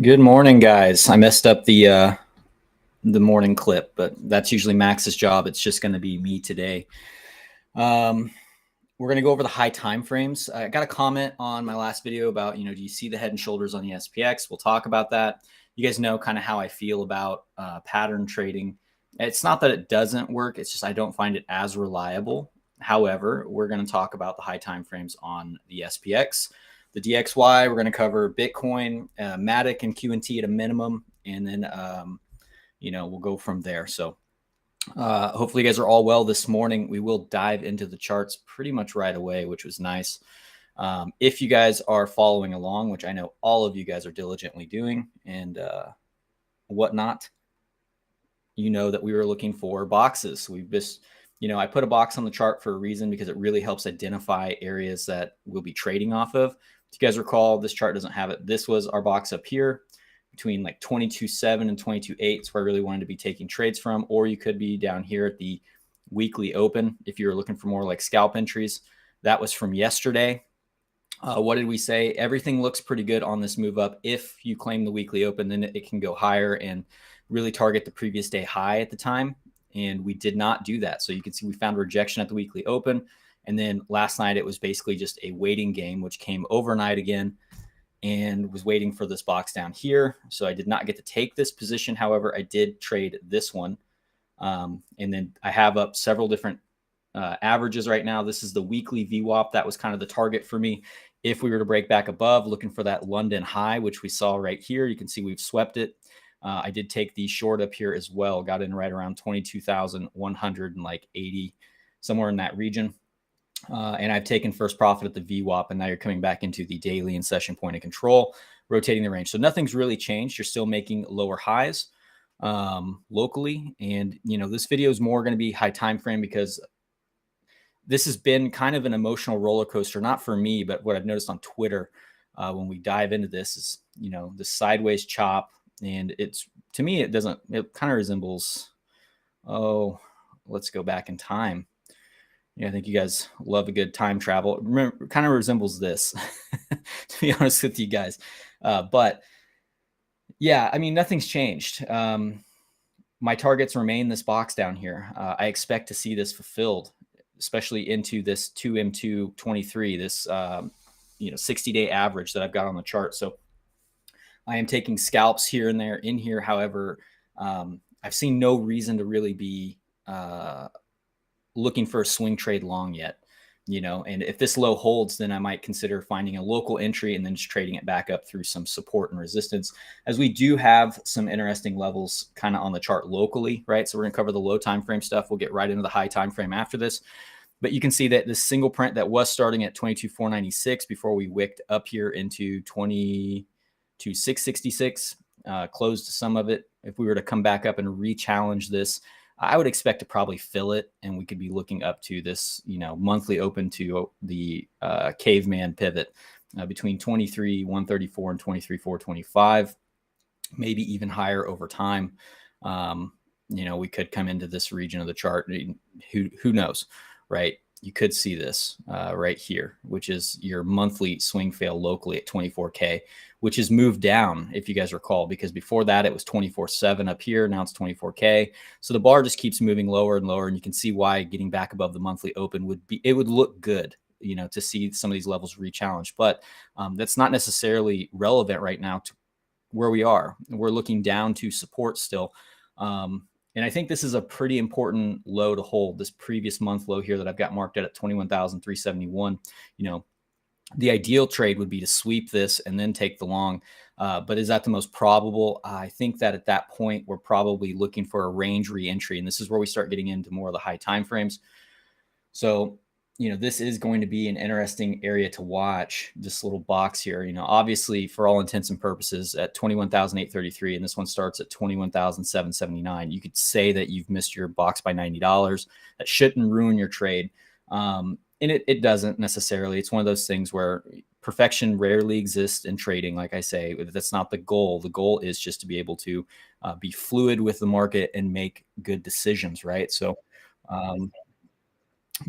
Good morning, guys. I messed up the morning clip, but that's usually Max's job. It's just going to be me today. Um, we're going to go over the high time frames. I got a comment on my last video about, do you see the head and shoulders on the SPX? We'll talk about that. You guys know kind of how I feel about pattern trading. It's not that it doesn't work. It's just I don't find it as reliable. However, we're going to talk about the high time frames on the SPX. The DXY, we're going to cover Bitcoin, MATIC, and QNT at a minimum, and then we'll go from there. So hopefully you guys are all well this morning. We will dive into the charts pretty much right away, which was nice. If you guys are following along, which I know all of you guys are diligently doing and whatnot, you know that we were looking for boxes. We've just, I put a box on the chart for a reason because it really helps identify areas that we'll be trading off of. If you guys recall, this chart doesn't have it. This was our box up here between like 22.7 and 22.8. It's where I really wanted to be taking trades from, or you could be down here at the weekly open if you were looking for more like scalp entries. That was from yesterday. What did we say? Everything looks pretty good on this move up. If you claim the weekly open, then it can go higher and really target the previous day high at the time. And we did not do that. So you can see we found rejection at the weekly open. And then last night, it was basically just a waiting game, which came overnight again and was waiting for this box down here. So I did not get to take this position. However, I did trade this one. And then I have up several different averages right now. This is the weekly VWAP. That was kind of the target for me. If we were to break back above, looking for that London high, which we saw right here, you can see we've swept it. I did take the short up here as well. Got in right around 22,180, somewhere in that region. And I've taken first profit at the VWAP, and now you're coming back into the daily and session point of control, rotating the range. So nothing's really changed. You're still making lower highs locally. And, this video is more going to be high time frame because this has been kind of an emotional roller coaster, not for me, but what I've noticed on Twitter when we dive into this is, the sideways chop. And to me, it kind of resembles, let's go back in time. I think you guys love a good time travel. Remember, kind of resembles this, to be honest with you guys. But yeah, I mean, nothing's changed. My targets remain this box down here. I expect to see this fulfilled, especially into this 2M223, this 60-day average that I've got on the chart. So I am taking scalps here and there in here. However, I've seen no reason to really be looking for a swing trade long yet, and if this low holds, then I might consider finding a local entry and then just trading it back up through some support and resistance, as we do have some interesting levels kind of on the chart locally, right? So we're gonna cover the low time frame stuff. We'll get right into the high time frame after this. But you can see that this single print that was starting at 22,496 before we wicked up here into 22,666, closed some of it. If we were to come back up and re-challenge this, I would expect to probably fill it, and we could be looking up to this, monthly open to the caveman pivot between 23,134 and 23,425, maybe even higher over time. We could come into this region of the chart. Who knows, right? You could see this right here, which is your monthly swing fail locally at 24K, which has moved down, if you guys recall, because before that it was 24.7 up here. Now it's 24K. So the bar just keeps moving lower and lower. And you can see why getting back above the monthly open would look good, to see some of these levels re-challenged. But that's not necessarily relevant right now to where we are. We're looking down to support still. And I think this is a pretty important low to hold, this previous month low here that I've got marked at 21,371. The ideal trade would be to sweep this and then take the long. But is that the most probable? I think that at that point, we're probably looking for a range re-entry. And this is where we start getting into more of the high time frames. So, this is going to be an interesting area to watch, this little box here. Obviously, for all intents and purposes, at 21,833, and this one starts at 21,779, you could say that you've missed your box by $90. That shouldn't ruin your trade. And it doesn't necessarily. It's one of those things where perfection rarely exists in trading. Like I say, that's not the goal. The goal is just to be able to be fluid with the market and make good decisions, right? So,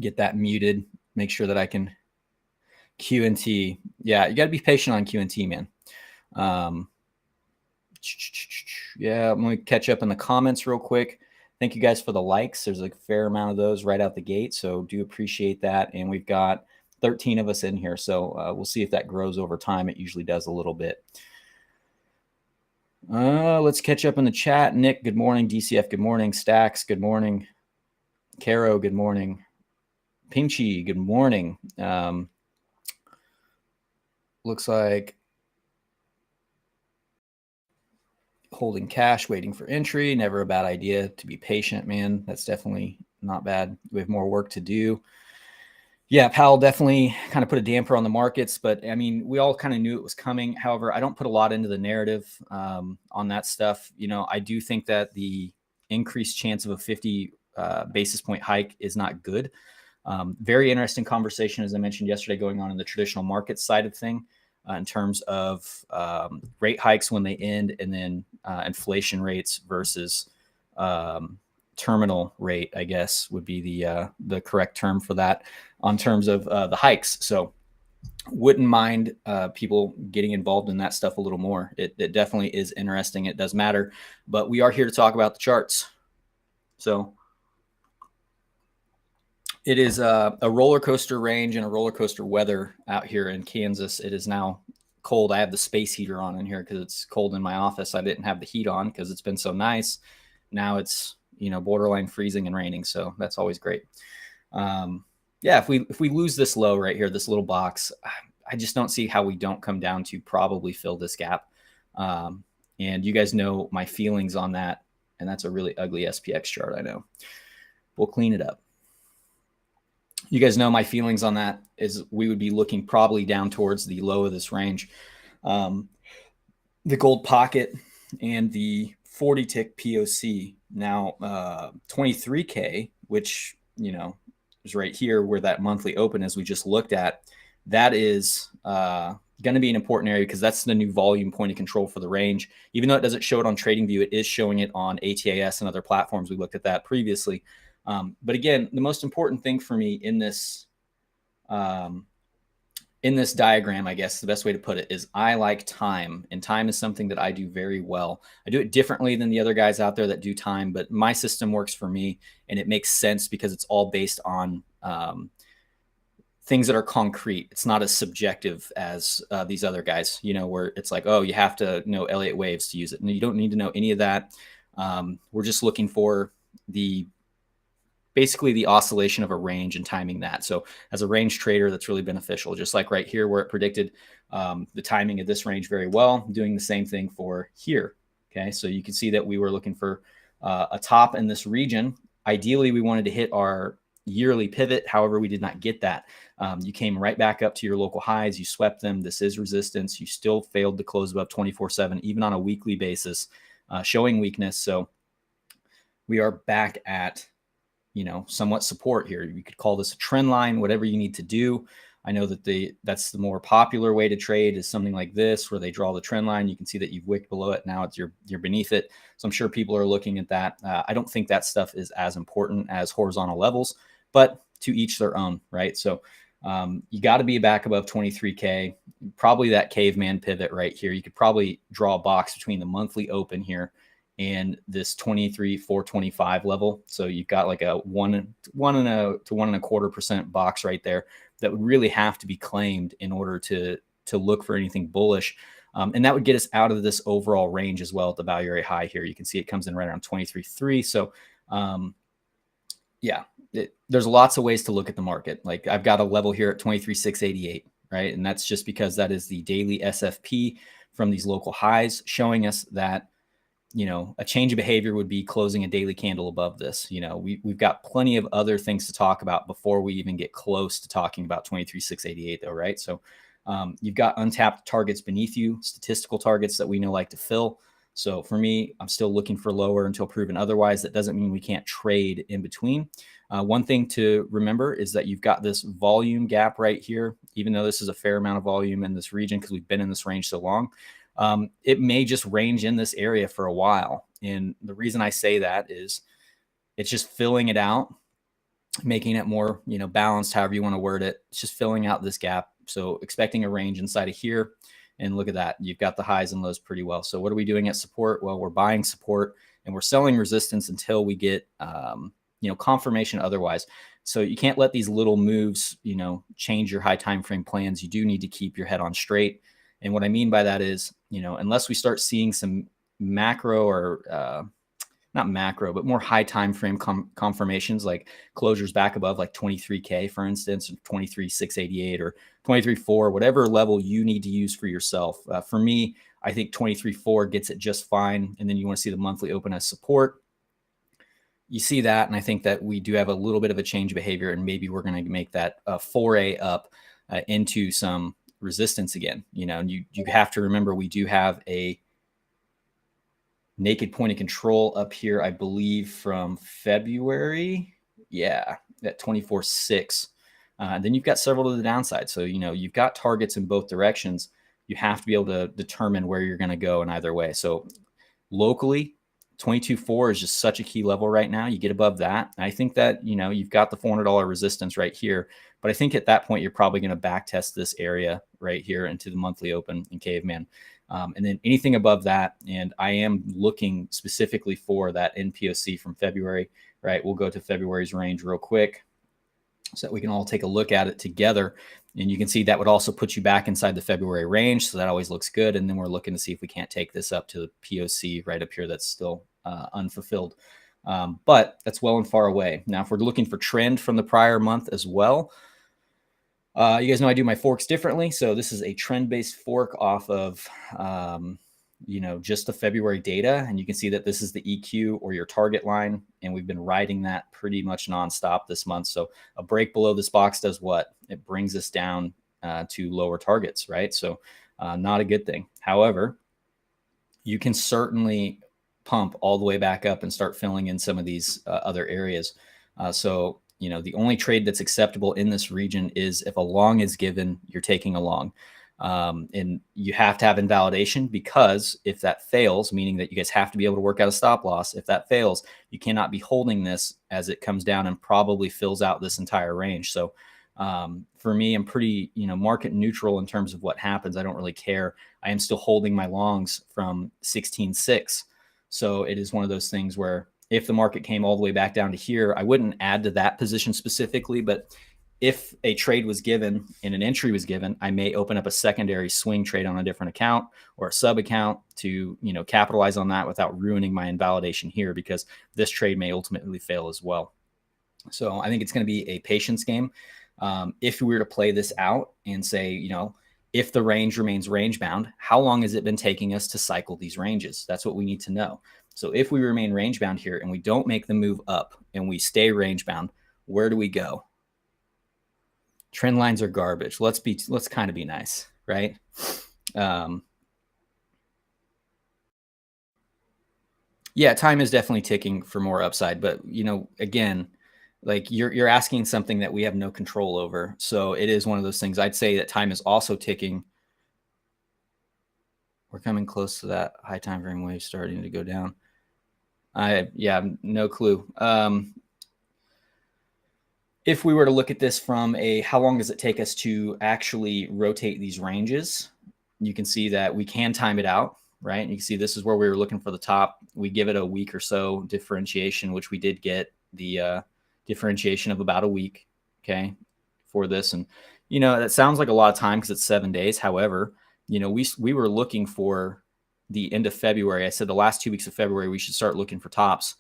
get that muted, make sure that I can QNT. Yeah, you got to be patient on QNT, man. Yeah, I'm going to catch up in the comments real quick. Thank you guys for the likes. There's a fair amount of those right out the gate, so do appreciate that. And we've got 13 of us in here, so we'll see if that grows over time. It usually does a little bit. Let's catch up in the chat. Nick, good morning. DCF, good morning. Stacks, good morning. Caro, good morning. Pinchy, good morning. Looks like holding cash, waiting for entry. Never a bad idea to be patient, man. That's definitely not bad. We have more work to do. Yeah, Powell definitely kind of put a damper on the markets, but I mean, we all kind of knew it was coming. However, I don't put a lot into the narrative on that stuff. You know, I do think that the increased chance of a 50 basis point hike is not good. Very interesting conversation, as I mentioned yesterday, going on in the traditional market side of thing in terms of rate hikes when they end, and then inflation rates versus terminal rate, I guess would be the correct term for that on terms of the hikes. So wouldn't mind people getting involved in that stuff a little more. It definitely is interesting. It does matter, but we are here to talk about the charts. So it is a roller coaster range and a roller coaster weather out here in Kansas. It is now cold. I have the space heater on in here because it's cold in my office. I didn't have the heat on because it's been so nice. Now it's, you know, borderline freezing and raining. So that's always great. Yeah, if we lose this low right here, this little box, I just don't see how we don't come down to probably fill this gap. And you guys know my feelings on that. And that's a really ugly SPX chart, I know. We'll clean it up. You guys know my feelings on that is we would be looking probably down towards the low of this range. The gold pocket and the 40 tick POC now 23K, which, you know, is right here where that monthly open is we just looked at. That is going to be an important area because that's the new volume point of control for the range. Even though it doesn't show it on TradingView, it is showing it on ATAS and other platforms. We looked at that previously. But again, the most important thing for me in this diagram, I guess the best way to put it is I like time, and time is something that I do very well. I do it differently than the other guys out there that do time, but my system works for me, and it makes sense because it's all based on things that are concrete. It's not as subjective as these other guys, you know, where it's like, oh, you have to know Elliott waves to use it. No, you don't need to know any of that. We're just looking for basically the oscillation of a range and timing that. So as a range trader, that's really beneficial. Just like right here where it predicted the timing of this range very well, doing the same thing for here. Okay, so you can see that we were looking for a top in this region. Ideally, we wanted to hit our yearly pivot. However, we did not get that. You came right back up to your local highs. You swept them. This is resistance. You still failed to close above 24/7, even on a weekly basis, showing weakness. So we are back at, you know, somewhat support here. You could call this a trend line, whatever you need to do. I know that that's the more popular way to trade is something like this, where they draw the trend line. You can see that you've wicked below it. Now you're beneath it. So I'm sure people are looking at that. I don't think that stuff is as important as horizontal levels, but to each their own, right? So you got to be back above 23K, probably that caveman pivot right here. You could probably draw a box between the monthly open here and this 23,425 level. So you've got like a 1.25% box right there that would really have to be claimed in order to look for anything bullish. And that would get us out of this overall range as well at the value area high here. You can see it comes in right around 23.3. So yeah, there's lots of ways to look at the market. Like I've got a level here at 23,688, right? And that's just because that is the daily SFP from these local highs, showing us that, you know, a change of behavior would be closing a daily candle above this. You know, we've got plenty of other things to talk about before we even get close to talking about 23,688 though, right? So you've got untapped targets beneath you, statistical targets that we know like to fill. So for me, I'm still looking for lower until proven otherwise. That doesn't mean we can't trade in between. One thing to remember is that you've got this volume gap right here, even though this is a fair amount of volume in this region because we've been in this range so long. It may just range in this area for a while. And the reason I say that is it's just filling it out, making it more, balanced, however you want to word it. It's just filling out this gap. So expecting a range inside of here And look at that. You've got the highs and lows pretty well. So what are we doing at support? Well, we're buying support and we're selling resistance until we get, confirmation otherwise. So you can't let these little moves, change your high time frame plans. You do need to keep your head on straight. And what I mean by that is, unless we start seeing some macro or not macro, but more high time frame confirmations, like closures back above like 23K, for instance, 23,688 or 23.4, whatever level you need to use for yourself. For me, I think 23.4 gets it just fine. And then you want to see the monthly open as support. You see that, and I think that we do have a little bit of a change of behavior, and maybe we're going to make that foray up into some resistance again. And you have to remember we do have a naked point of control up here, I believe, from February. Yeah, at 24.6. Then you've got several to the downside. So, you've got targets in both directions. You have to be able to determine where you're going to go in either way. So locally, 22.4 is just such a key level right now. You get above that. I think that, you've got the $400 resistance right here. But I think at that point, you're probably going to back test this area right here into the monthly open in Caveman. And then anything above that, and I am looking specifically for that NPOC from February, right? We'll go to February's range real quick so that we can all take a look at it together. And you can see that would also put you back inside the February range. So that always looks good. And then we're looking to see if we can't take this up to the POC right up here that's still unfulfilled. But that's well and far away. Now, if we're looking for trend from the prior month as well, you guys know I do my forks differently. So this is a trend-based fork off of, just the February data. And you can see that this is the EQ or your target line. And we've been riding that pretty much nonstop this month. So a break below this box does what? It brings us down to lower targets, right? So not a good thing. However, you can certainly pump all the way back up and start filling in some of these other areas. The only trade that's acceptable in this region is if a long is given, you're taking a long. And you have to have invalidation, because if that fails, meaning that you guys have to be able to work out a stop loss, if that fails, you cannot be holding this as it comes down and probably fills out this entire range. So for me, I'm pretty, market neutral in terms of what happens. I don't really care. I am still holding my longs from 16.6. So it is one of those things where if the market came all the way back down to here, I wouldn't add to that position specifically, but if a trade was given and an entry was given, I may open up a secondary swing trade on a different account or a sub account to, capitalize on that without ruining my invalidation here, because this trade may ultimately fail as well. So I think it's going to be a patience game. If we were to play this out and say, if the range remains range bound, how long has it been taking us to cycle these ranges? That's what we need to know. So if we remain range bound here and we don't make the move up and we stay range bound, where do we go? Trend lines are garbage. Let's kind of be nice, right? Yeah, time is definitely ticking for more upside, but again, like you're asking something that we have no control over. So it is one of those things. I'd say that time is also ticking. We're coming close to that high time frame wave starting to go down. No clue. If we were to look at this from how long does it take us to actually rotate these ranges, you can see that we can time it out, right? And you can see this is where we were looking for the top. We give it a week or so differentiation, which we did get the differentiation of about a week, okay, for this. And, that sounds like a lot of time because it's 7 days. However, we were looking for the end of February. I said the last 2 weeks of February, we should start looking for tops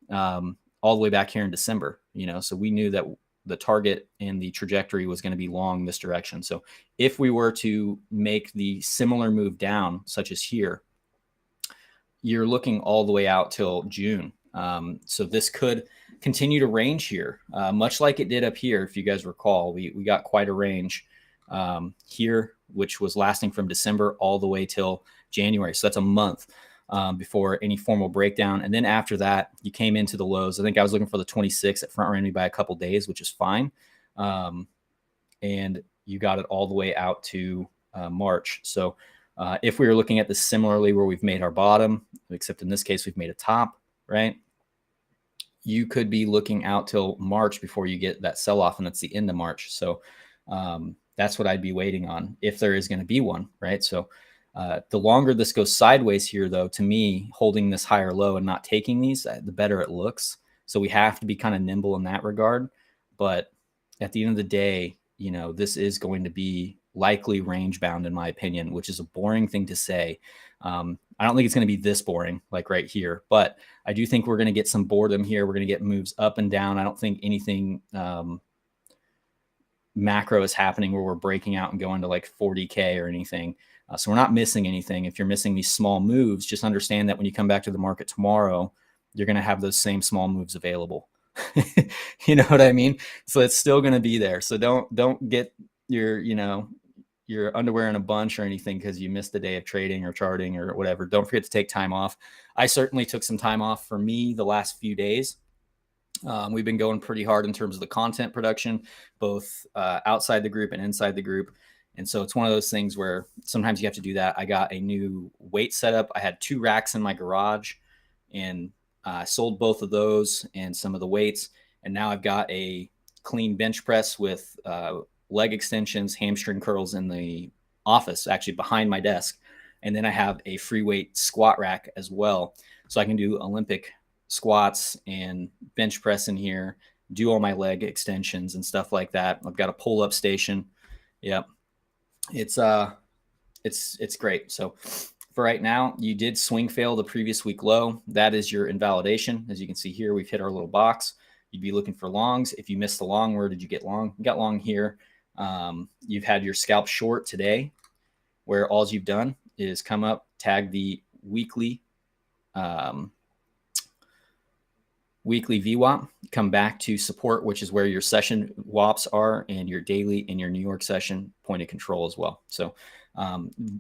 all the way back here in December, so we knew that the target and the trajectory was going to be long this direction. So if we were to make the similar move down, such as here, you're looking all the way out till June. So this could continue to range here, much like it did up here. If you guys recall, we got quite a range here, which was lasting from December all the way till January. So that's a month before any formal breakdown. And then after that, you came into the lows. I think I was looking for the 26 that front ran me by a couple days, which is fine. And you got it all the way out to March. So if we were looking at this similarly, where we've made our bottom, except in this case, we've made a top, right? You could be looking out till March before you get that sell-off, and that's the end of March. So That's what I'd be waiting on if there is going to be one, right? So the longer this goes sideways here, though, to me, holding this higher low and not taking these, the better it looks. So we have to be kind of nimble in that regard. But at the end of the day, you know, this is going to be likely range bound, in my opinion, which is a boring thing to say. I don't think it's going to be this boring, like right here, but I do think we're going to get some boredom here. We're going to get moves up and down. I don't think anything macro is happening where we're breaking out and going to like 40K or anything. So we're not missing anything. If you're missing these small moves, just understand that when you come back to the market tomorrow, you're going to have those same small moves available. You know what I mean? So it's still going to be there. So don't get your, you know, your underwear in a bunch or anything because you missed a day of trading or charting or whatever. Don't forget to take time off. I certainly took some time off for me the last few days. We've been going pretty hard in terms of the content production, both outside the group and inside the group. And so it's one of those things where sometimes you have to do that. I got a new weight setup. I had 2 racks in my garage, and I sold both of those and some of the weights. And now I've got a clean bench press with leg extensions, hamstring curls in the office, actually behind my desk. And then I have a free weight squat rack as well. So I can do Olympic squats and bench press in here, do all my leg extensions and stuff like that. I've got a pull up station. Yep. It's great. So for right now, you did swing fail the previous week low. That is your invalidation. As you can see here, we've hit our little box. You'd be looking for longs. If you missed the long, where did you get long? You got long here. You've had your scalp short today, where all you've done is come up, tag the weekly VWAP, come back to support, which is where your session WAPs are, and your daily and your New York session point of control as well. So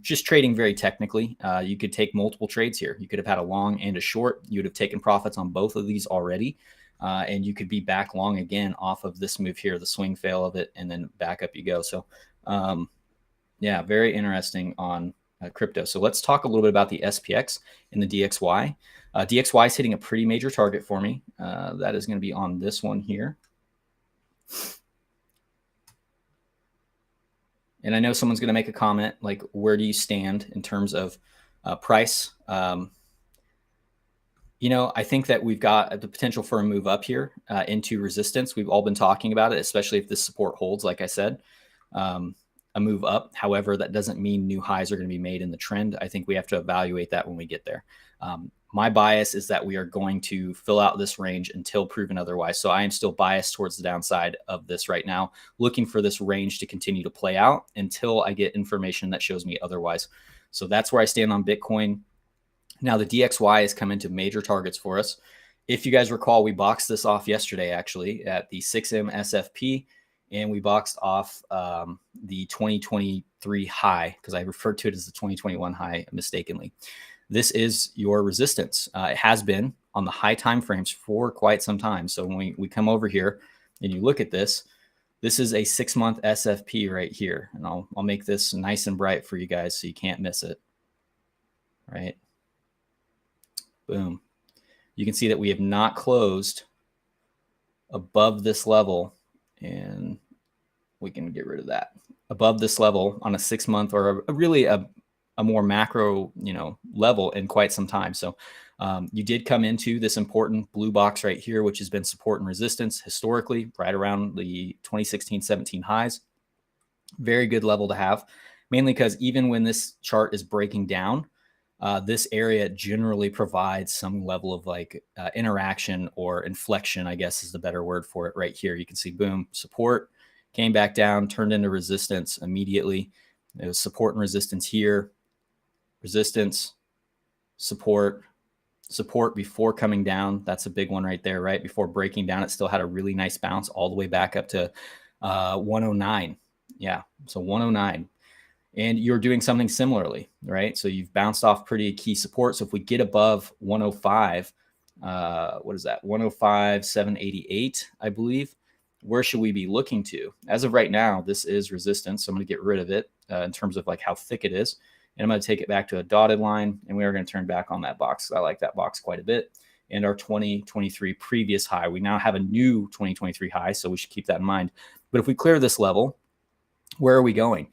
just trading very technically, you could take multiple trades here. You could have had a long and a short. You would have taken profits on both of these already. And you could be back long again off of this move here, the swing fail of it, and then back up you go. So yeah, very interesting on crypto. So let's talk a little bit about the SPX and the DXY. DXY is hitting a pretty major target for me. That is going to be on this one here. And I know someone's going to make a comment like, where do you stand in terms of price? You know, I think that we've got the potential for a move up here into resistance. We've all been talking about it, especially if this support holds, like I said, a move up. However, that doesn't mean new highs are going to be made in the trend. I think we have to evaluate that when we get there. My bias is that we are going to fill out this range until proven otherwise. So I am still biased towards the downside of this right now, looking for this range to continue to play out until I get information that shows me otherwise. So that's where I stand on Bitcoin. Now the DXY has come into major targets for us. If you guys recall, we boxed this off yesterday, actually, at the 6M SFP, and we boxed off the 2023 high, because I referred to it as the 2021 high mistakenly. This is your resistance. It has been on the high time frames for quite some time. So when we come over here and you look at this, this is a 6-month SFP right here. And I'll make this nice and bright for you guys so you can't miss it. Right? Boom. You can see that we have not closed above this level, and we can get rid of that. Above this level on a 6-month or really a more macro, level in quite some time. So you did come into this important blue box right here, which has been support and resistance historically, right around the 2016-17 highs. Very good level to have, mainly because even when this chart is breaking down, this area generally provides some level of interaction or inflection, I guess is the better word for it right here. You can see, boom, support, came back down, turned into resistance immediately. It was support and resistance here, resistance, support before coming down. That's a big one right there, right? Before breaking down, it still had a really nice bounce all the way back up to 109. Yeah, so 109. And you're doing something similarly, right? So you've bounced off pretty key support. So if we get above 105, what is that? 105,788, I believe. Where should we be looking to? As of right now, this is resistance. So I'm going to get rid of it in terms of how thick it is. And I'm going to take it back to a dotted line, and we are going to turn back on that box. I like that box quite a bit. And our 2023 previous high, we now have a new 2023 high, so we should keep that in mind. But if we clear this level, where are we going?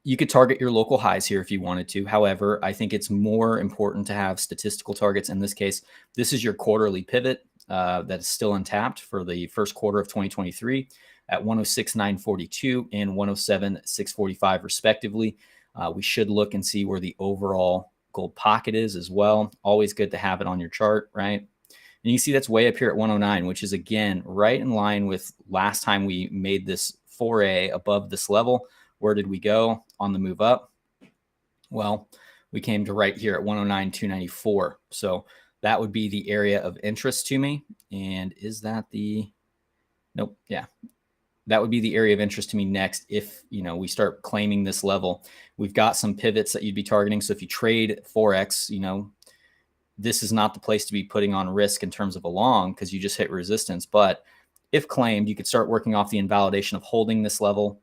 You could target your local highs here if you wanted to. However, I think it's more important to have statistical targets. In this case, this is your quarterly pivot that is still untapped for the first quarter of 2023 at 106,942 and 107,645 respectively. We should look and see where the overall gold pocket is as well. Always good to have it on your chart, right? And you see that's way up here at 109, which is again right in line with last time we made this foray above this level. Where did we go on the move up? Well, we came to right here at 109,294. So that would be the area of interest to me. And is that the, nope, yeah. That would be the area of interest to me next if, you know, we start claiming this level. We've got some pivots that you'd be targeting. So if you trade Forex, you know, this is not the place to be putting on risk in terms of a long because you just hit resistance. But if claimed, you could start working off the invalidation of holding this level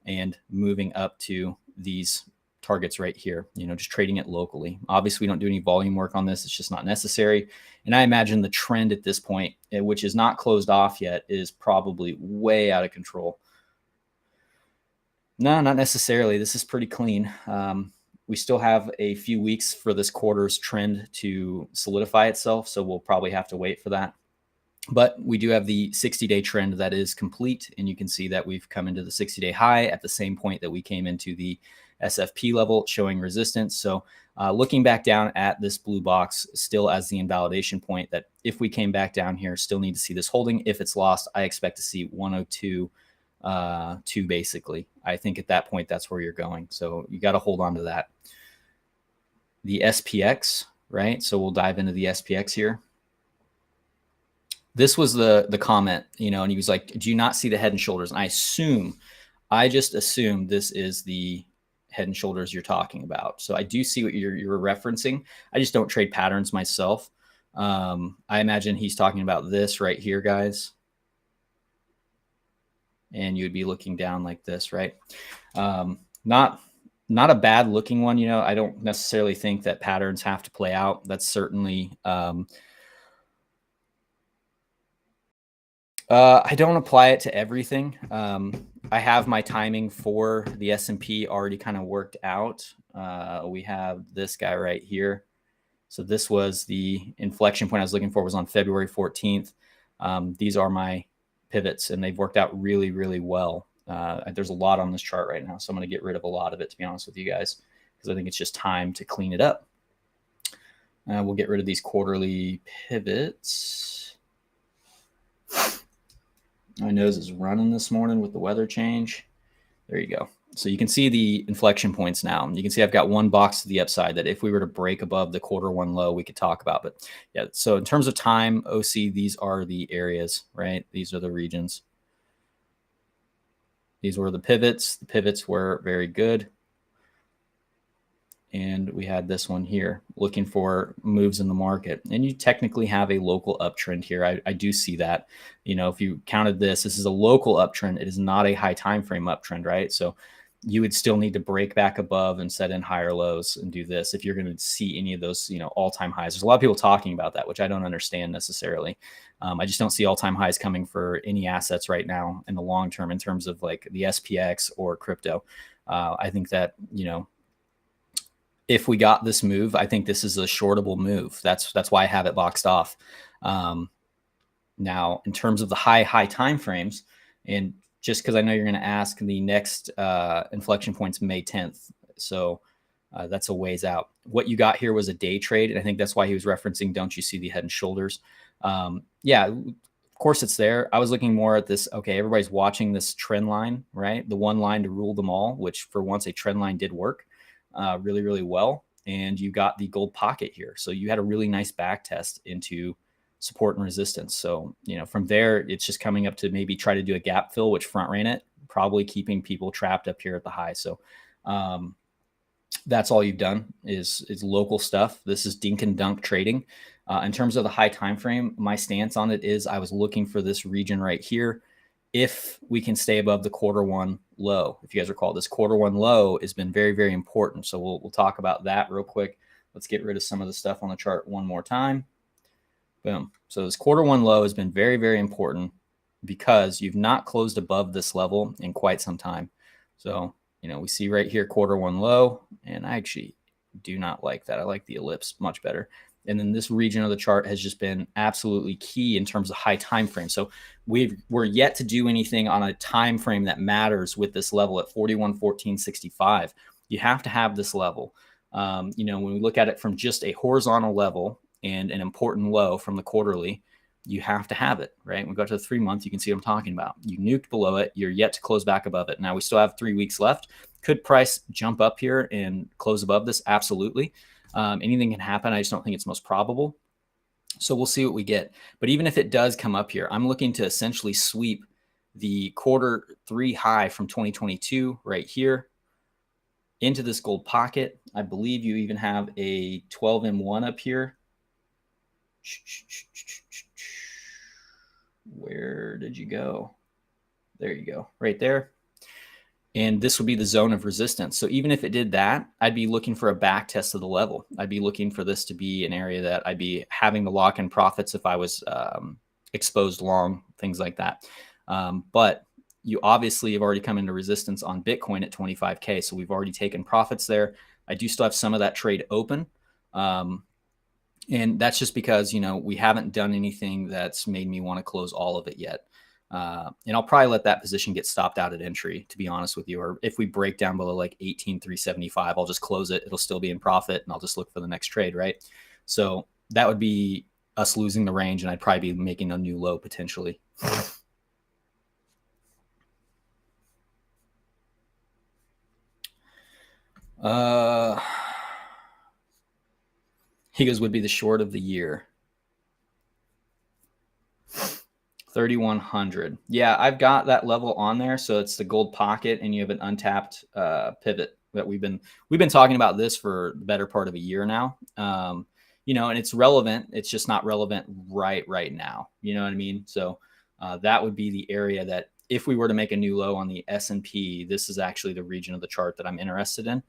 and moving up to these targets right here, you know, just trading it locally. Obviously, we don't do any volume work on this. It's just not necessary. And I imagine the trend at this point, which is not closed off yet, is probably way out of control. No, not necessarily. This is pretty clean. We still have a few weeks for this quarter's trend to solidify itself, so we'll probably have to wait for that. But we do have the 60-day trend that is complete, and you can see that we've come into the 60-day high at the same point that we came into the SFP level, showing resistance. So looking back down at this blue box still as the invalidation point, that if we came back down here, still need to see this holding. If it's lost, I expect to see 102.2 basically. I think at that point, that's where you're going. So you got to hold on to that. The SPX, right? So we'll dive into the SPX here. This was the comment, you know, and he was like, do you not see the head and shoulders? And I just assume this is the head and shoulders you're talking about. So I do see what you're referencing. I just don't trade patterns myself. I imagine he's talking about this right here, guys. And you'd be looking down like this, right? Not a bad looking one. You know, I don't necessarily think that patterns have to play out. That's certainly, I don't apply it to everything. I have my timing for the S&P already kind of worked out. We have this guy right here. So this was the inflection point I was looking for, was on February 14th. These are my pivots, and they've worked out really, really well. There's a lot on this chart right now, so I'm going to get rid of a lot of it, to be honest with you guys, because I think it's just time to clean it up. We'll get rid of these quarterly pivots. My nose is running this morning with the weather change. There you go. So you can see the inflection points now. You can see I've got one box to the upside that if we were to break above the Q1 low, we could talk about. But yeah, so in terms of time, OC, these are the areas, right? These are the regions. These were the pivots. The pivots were very good. And we had this one here looking for moves in the market. And you technically have a local uptrend here. I do see that. You know, if you counted this is a local uptrend. It is not a high time frame uptrend, right? So you would still need to break back above and set in higher lows and do this if you're going to see any of those, you know, all-time highs. There's a lot of people talking about that, which I don't understand necessarily. I just don't see all-time highs coming for any assets right now in the long term in terms of like the SPX or crypto. I think that, you know, if we got this move, I think this is a shortable move. That's why I have it boxed off. Now, in terms of the high time frames, and just because I know you're going to ask, the next inflection point's May 10th. So that's a ways out. What you got here was a day trade, and I think that's why he was referencing, don't you see the head and shoulders? Yeah, of course it's there. I was looking more at this, okay, everybody's watching this trend line, right? The one line to rule them all, which for once a trend line did work really, really well. And you got the gold pocket here. So you had a really nice back test into support and resistance. So, you know, from there, it's just coming up to maybe try to do a gap fill, which front ran it, probably keeping people trapped up here at the high. So that's all you've done is local stuff. This is dink and dunk trading. In terms of the high time frame, my stance on it is I was looking for this region right here. If we can stay above the Q1 low, if you guys recall, this Q1 low has been very, very important. So we'll talk about that real quick. Let's get rid of some of the stuff on the chart one more time. Boom. So this Q1 low has been very, very important because you've not closed above this level in quite some time. So, you know, we see right here, quarter one low, and I actually do not like that. I like the ellipse much better. And then this region of the chart has just been absolutely key in terms of high time frame. So we're yet to do anything on a time frame that matters with this level at 41.1465. You have to have this level. You know, when we look at it from just a horizontal level and an important low from the quarterly, you have to have it, right? When we go to the 3 month, you can see what I'm talking about. You nuked below it. You're yet to close back above it. Now we still have 3 weeks left. Could price jump up here and close above this? Absolutely. Anything can happen. I just don't think it's most probable. So we'll see what we get. But even if it does come up here, I'm looking to essentially sweep the quarter 3 high from 2022 right here into this gold pocket. I believe you even have a 12M1 up here. Where did you go? There you go, right there. And this would be the zone of resistance. So even if it did that, I'd be looking for a back test of the level. I'd be looking for this to be an area that I'd be having the lock-in profits if I was exposed long, things like that. But you obviously have already come into resistance on Bitcoin at 25K. So we've already taken profits there. I do still have some of that trade open. And that's just because, you know, we haven't done anything that's made me want to close all of it yet. And I'll probably let that position get stopped out at entry, to be honest with you. Or if we break down below like 18,375, I'll just close it. It'll still be in profit and I'll just look for the next trade, right? So that would be us losing the range and I'd probably be making a new low potentially. He goes, would be the short of the year. 3,100. Yeah, I've got that level on there. So it's the gold pocket and you have an untapped pivot that we've been talking about this for the better part of a year now. You know, and it's relevant. It's just not relevant right now. You know what I mean? So that would be the area that if we were to make a new low on the S&P, this is actually the region of the chart that I'm interested in.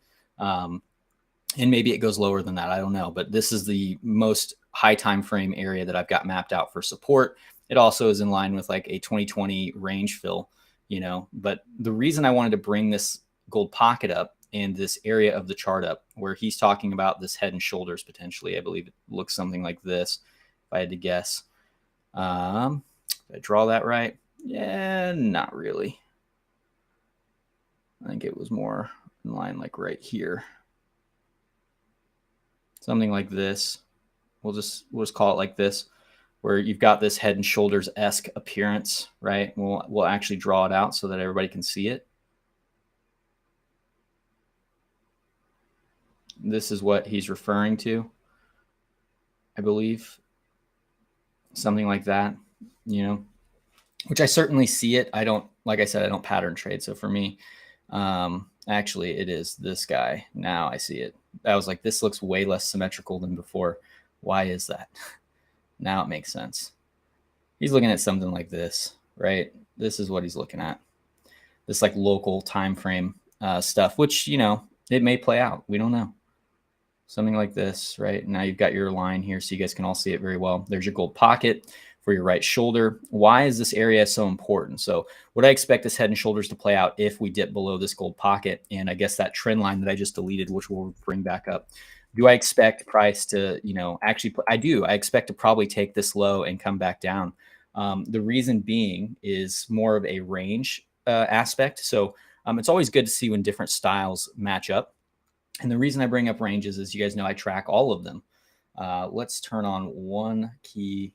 And maybe it goes lower than that. I don't know. But this is the most high time frame area that I've got mapped out for support. It also is in line with like a 2020 range fill, you know. But the reason I wanted to bring this gold pocket up and this area of the chart up where he's talking about this head and shoulders potentially, I believe it looks something like this, if I had to guess. Did I draw that right? Yeah, not really. I think it was more in line like right here. Something like this. We'll just call it like this, where you've got this head and shoulders-esque appearance, right? We'll actually draw it out so that everybody can see it. This is what he's referring to, I believe. Something like that, you know, which I certainly see it. I don't, like I said, I don't pattern trade. So for me, actually it is this guy. Now I see it. I was like, this looks way less symmetrical than before. Why is that? Now it makes sense. He's looking at something like this, right? This is what he's looking at. This like local time frame stuff, which, you know, it may play out. We don't know. Something like this, right? Now you've got your line here so you guys can all see it very well. There's your gold pocket for your right shoulder. Why is this area so important? So would I expect this head and shoulders to play out if we dip below this gold pocket? And I guess that trend line that I just deleted, which we'll bring back up. Do I expect price to, you know, actually, I do. I expect to probably take this low and come back down. The reason being is more of a range aspect. So it's always good to see when different styles match up. And the reason I bring up ranges is you guys know I track all of them. Let's turn on one key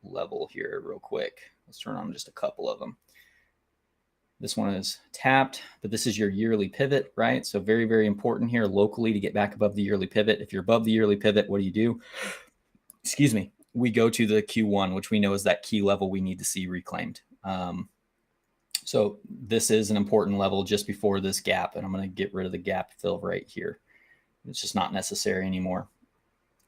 level here real quick. Let's turn on just a couple of them. This one is tapped, but this is your yearly pivot, right? So very, very important here locally to get back above the yearly pivot. If you're above the yearly pivot, what do? Excuse me. We go to the Q1, which we know is that key level we need to see reclaimed. So this is an important level just before this gap, and I'm going to get rid of the gap fill right here. It's just not necessary anymore.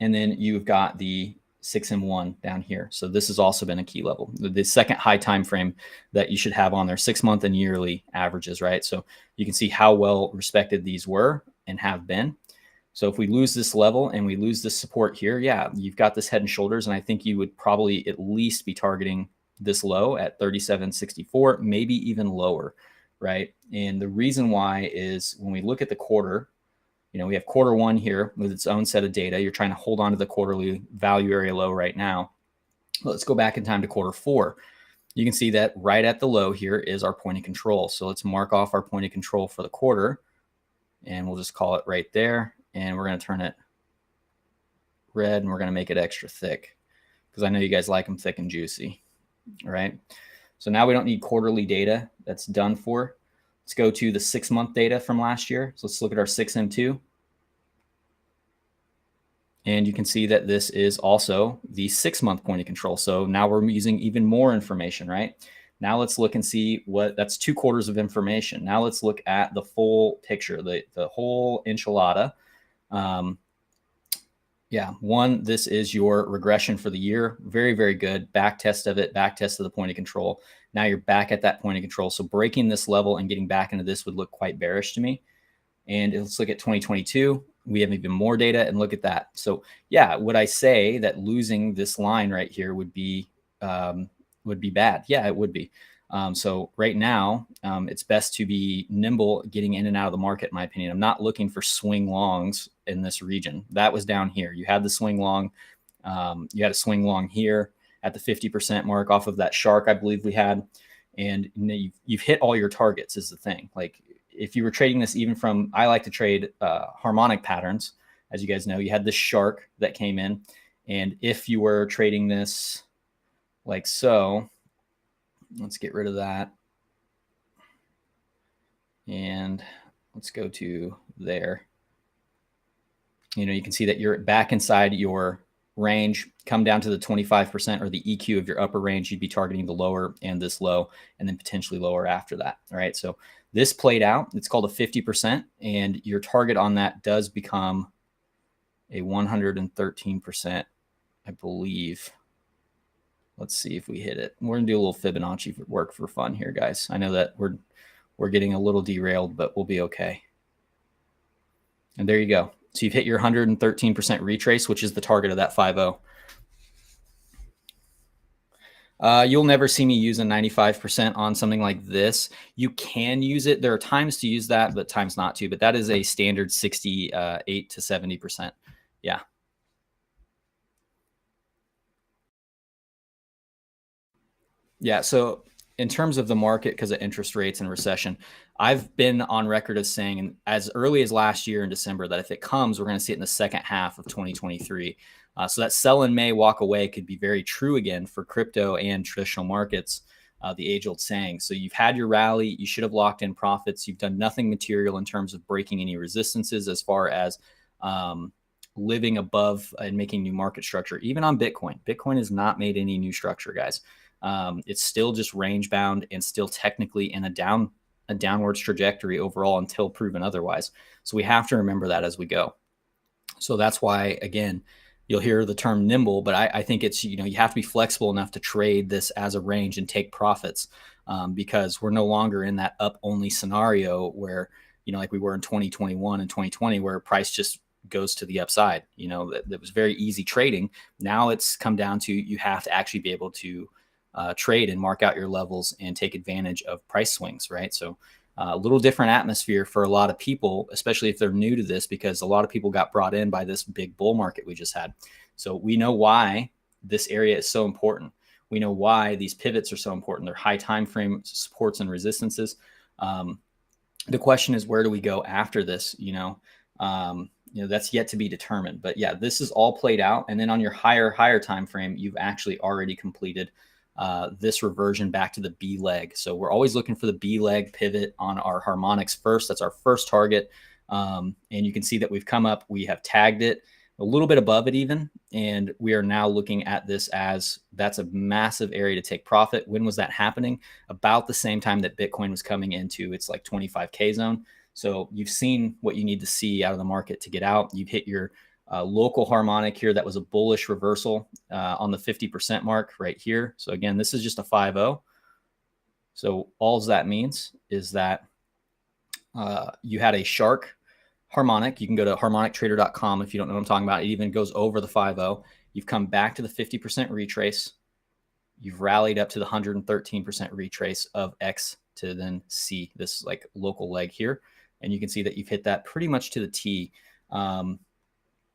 And then you've got the 6M1 down here. So this has also been a key level. The second high time frame that you should have on there, 6 month and yearly averages, right? So you can see how well respected these were and have been. So if we lose this level and we lose this support here, yeah, you've got this head and shoulders, and I think you would probably at least be targeting this low at 37.64, maybe even lower. right? And the reason why is when we look at the quarter, we have quarter one here with its own set of data. You're trying to hold on to the quarterly value area low right now. Let's go back in time to quarter four. You can see that right at the low here is our point of control. So let's mark off our point of control for the quarter, and we'll just call it right there. And we're going to turn it red, and we're going to make it extra thick because I know you guys like them thick and juicy. All right. So now we don't need quarterly data. That's done for. Let's go to the 6-month data from last year. So let's look at our 6M2. And you can see that this is also the 6-month point of control. So now we're using even more information, right? Now let's look and see that's 2 quarters of information. Now let's look at the full picture, the whole enchilada. This is your regression for the year. Very, very good. Back test of it, back test of the point of control. Now you're back at that point of control. So breaking this level and getting back into this would look quite bearish to me. And let's look at 2022. We have even more data, and look at that. So yeah, would I say that losing this line right here would be bad? Yeah, it would be. So right now, it's best to be nimble getting in and out of the market, in my opinion. I'm not looking for swing longs in this region. That was down here. You had the swing long. You had a swing long here at the 50% mark off of that shark, I believe we had. And you've hit all your targets is the thing. Like if you were trading this even from, I like to trade harmonic patterns. As you guys know, you had this shark that came in. And if you were trading this like so, let's get rid of that. And let's go to there. You can see that you're back inside your range, come down to the 25% or the EQ of your upper range. You'd be targeting the lower and this low, and then potentially lower after that. All right. So this played out. It's called a 50%, and your target on that does become a 113%, I believe. Let's see if we hit it. We're going to do a little Fibonacci work for fun here, guys. I know that we're getting a little derailed, but we'll be okay. And there you go. So you've hit your 113% retrace, which is the target of that 5.0. You'll never see me use a 95% on something like this. You can use it. There are times to use that, but times not to. But that is a standard 68 to 70%. Yeah. Yeah. So in terms of the market, because of interest rates and recession, I've been on record as saying as early as last year in December that if it comes, we're going to see it in the second half of 2023. So that sell in May, walk away could be very true again for crypto and traditional markets, the age-old saying. So you've had your rally. You should have locked in profits. You've done nothing material in terms of breaking any resistances as far as living above and making new market structure. Even on Bitcoin. Bitcoin has not made any new structure, guys. It's still just range bound and still technically in a downwards trajectory overall until proven otherwise. So we have to remember that as we go. So that's why, again, you'll hear the term nimble, but I think it's, you have to be flexible enough to trade this as a range and take profits because we're no longer in that up only scenario where, like we were in 2021 and 2020, where price just goes to the upside. That was very easy trading. Now it's come down to, you have to actually be able to trade and mark out your levels and take advantage of price swings, right? So a little different atmosphere for a lot of people, especially if they're new to this, because a lot of people got brought in by this big bull market we just had. So we know why this area is so important. We know why these pivots are so important. They're high time frame supports and resistances. The question is, where do we go after this? That's yet to be determined. But yeah, this is all played out. And then on your higher time frame, you've actually already completed this reversion back to the B leg. So we're always looking for the B leg pivot on our harmonics first. That's our first target. And you can see that we've come up, we have tagged it a little bit above it even. And we are now looking at this as that's a massive area to take profit. When was that happening? About the same time that Bitcoin was coming into its like 25K zone. So you've seen what you need to see out of the market to get out. You've hit your local harmonic here. That was a bullish reversal on the 50% mark right here. So again, this is just a 5.0. So all that means is that you had a shark harmonic. You can go to harmonictrader.com if you don't know what I'm talking about. It even goes over the 5.0. You've come back to the 50% retrace. You've rallied up to the 113% retrace of X to then see this like local leg here. And you can see that you've hit that pretty much to the T.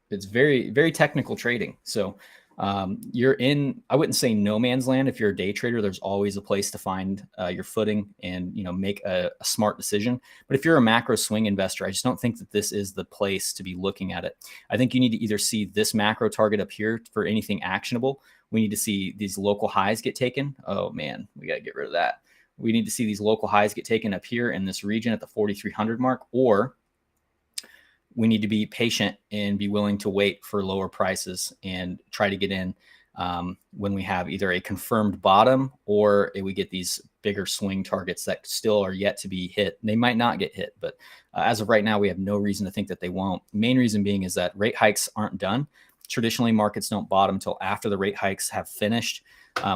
It's very, very technical trading. So you're in, I wouldn't say no man's land. If you're a day trader, there's always a place to find your footing and, you know, make a smart decision. But if you're a macro swing investor, I just don't think that this is the place to be looking at it. I think you need to either see this macro target up here for anything actionable. We need to see these local highs get taken. Oh man, we got to get rid of that. We need to see these local highs get taken up here in this region at the 4,300 mark, or we need to be patient and be willing to wait for lower prices and try to get in when we have either a confirmed bottom or we get these bigger swing targets that still are yet to be hit. They might not get hit, but as of right now, we have no reason to think that they won't. Main reason being is that rate hikes aren't done. Traditionally, markets don't bottom until after the rate hikes have finished,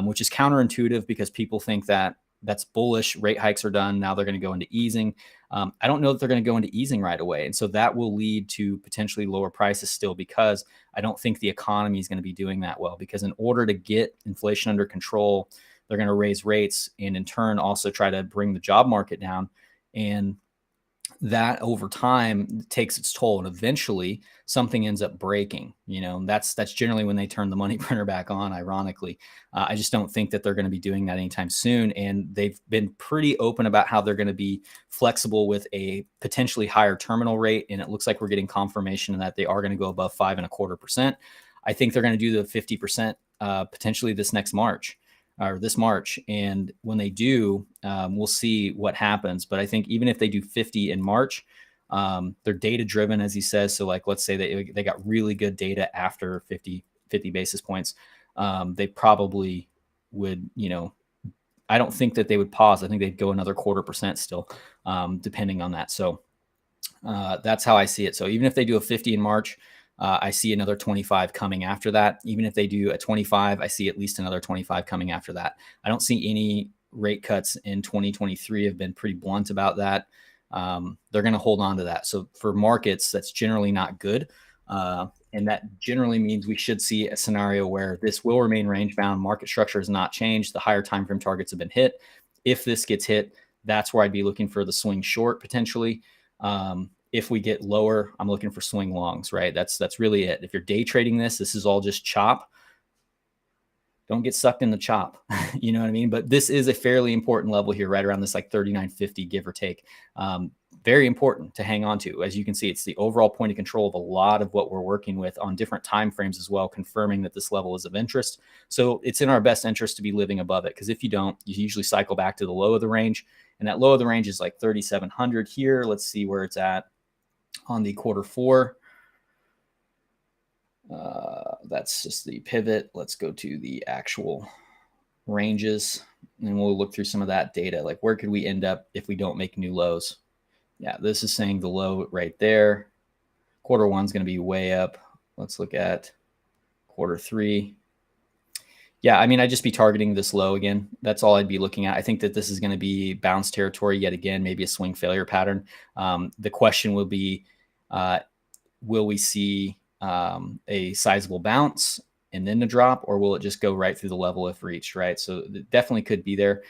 which is counterintuitive because people think that that's bullish. Rate hikes are done. Now they're going to go into easing. I don't know that they're going to go into easing right away. And so that will lead to potentially lower prices still, because I don't think the economy is going to be doing that well, because in order to get inflation under control, they're going to raise rates and in turn also try to bring the job market down. And that over time takes its toll, and eventually something ends up breaking. You know, that's generally when they turn the money printer back on, ironically. I just don't think that they're going to be doing that anytime soon. And they've been pretty open about how they're going to be flexible with a potentially higher terminal rate. And it looks like we're getting confirmation that they are going to go above 5.25%. I think they're going to do the 50% potentially this next March. Or this March. And when they do, we'll see what happens. But I think even if they do 50 in March, they're data driven, as he says. So like, let's say they got really good data after 50 basis points. They probably would, you know, I don't think that they would pause. I think they'd go another 0.25% still, depending on that. So that's how I see it. So even if they do a 50 in March, I see another 25 coming after that. Even if they do a 25, I see at least another 25 coming after that. I don't see any rate cuts in 2023. Have been pretty blunt about that. They're going to hold on to that. So for markets, that's generally not good. And that generally means we should see a scenario where this will remain range bound. Market structure has not changed. The higher time frame targets have been hit. If this gets hit, that's where I'd be looking for the swing short potentially. If we get lower, I'm looking for swing longs, right? That's really it. If you're day trading this is all just chop. Don't get sucked in the chop. You know what I mean? But this is a fairly important level here, right around this like 39.50, give or take. Very important to hang on to. As you can see, it's the overall point of control of a lot of what we're working with on different time frames as well, confirming that this level is of interest. So it's in our best interest to be living above it, because if you don't, you usually cycle back to the low of the range. And that low of the range is like 3,700 here. Let's see where it's at on the Q4. That's just the pivot. Let's go to the actual ranges and we'll look through some of that data. Like, where could we end up if we don't make new lows? Yeah, this is saying the low right there. Q1 is going to be way up. Let's look at Q3. Yeah, I mean, I'd just be targeting this low again. That's all I'd be looking at. I think that this is going to be bounce territory yet again, maybe a swing failure pattern. The question will be, will we see a sizable bounce and then the drop, or will it just go right through the level if reached, right? So it definitely could be there.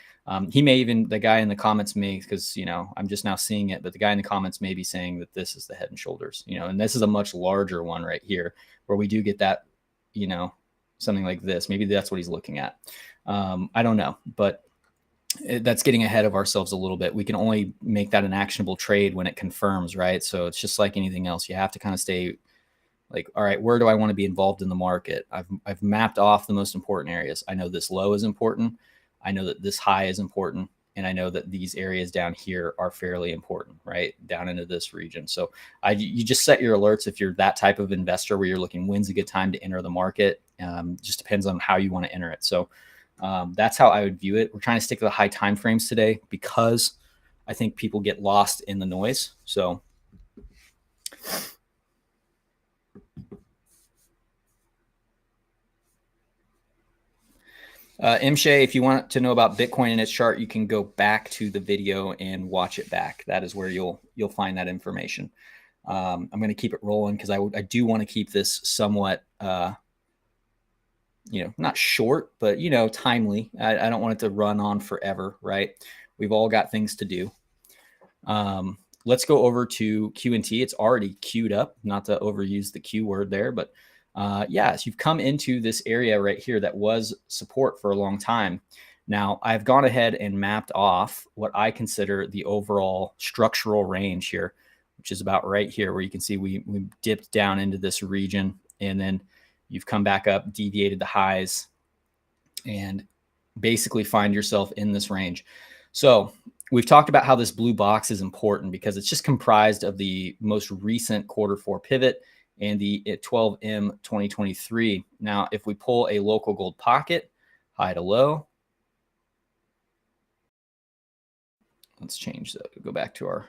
He may even, the guy in the comments may, because, you know, I'm just now seeing it, but the guy in the comments may be saying that this is the head and shoulders, you know, and this is a much larger one right here where we do get that, you know, something like this. Maybe that's what he's looking at. I don't know, but that's getting ahead of ourselves a little bit. We can only make that an actionable trade when it confirms, right? So it's just like anything else. You have to kind of stay like, all right, where do I want to be involved in the market? I've mapped off the most important areas. I know this low is important. I know that this high is important. And I know that these areas down here are fairly important, right? Down into this region. So you just set your alerts if you're that type of investor where you're looking, when's a good time to enter the market? Just depends on how you want to enter it. So that's how I would view it. We're trying to stick to the high time frames today because I think people get lost in the noise. So Shay, if you want to know about Bitcoin and its chart, you can go back to the video and watch it back. That is where you'll find that information. I'm going to keep it rolling because I do want to keep this somewhat, you know, not short, but, you know, timely. I don't want it to run on forever, right? We've all got things to do. Let's go over to QNT. It's already queued up, not to overuse the Q word there, but yeah, so you've come into this area right here that was support for a long time. Now, I've gone ahead and mapped off what I consider the overall structural range here, which is about right here, where you can see we dipped down into this region, and then you've come back up, deviated the highs, and basically find yourself in this range. So we've talked about how this blue box is important because it's just comprised of the most recent Q4 pivot and the 12M 2023. Now, if we pull a local gold pocket, high to low, let's change that. Go back to our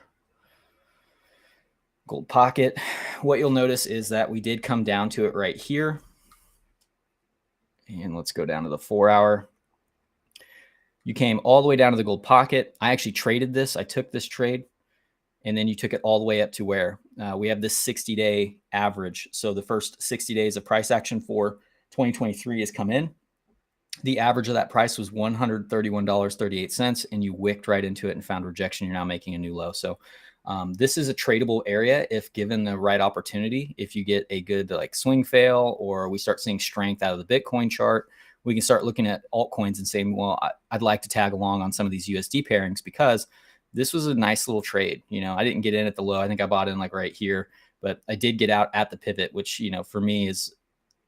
gold pocket. What you'll notice is that we did come down to it right here. And let's go down to the 4-hour. You came all the way down to the gold pocket. I actually traded this. I took this trade, and then you took it all the way up to where we have this 60-day average. So the first 60 days of price action for 2023 has come in. The average of that price was $131.38, and you wicked right into it and found rejection. You're now making a new low. So this is a tradable area if given the right opportunity. If you get a good like swing fail, or we start seeing strength out of the Bitcoin chart, we can start looking at altcoins and saying, well, I'd like to tag along on some of these USD pairings because this was a nice little trade. You know, I didn't get in at the low. I think I bought in like right here, but I did get out at the pivot, which, you know, for me is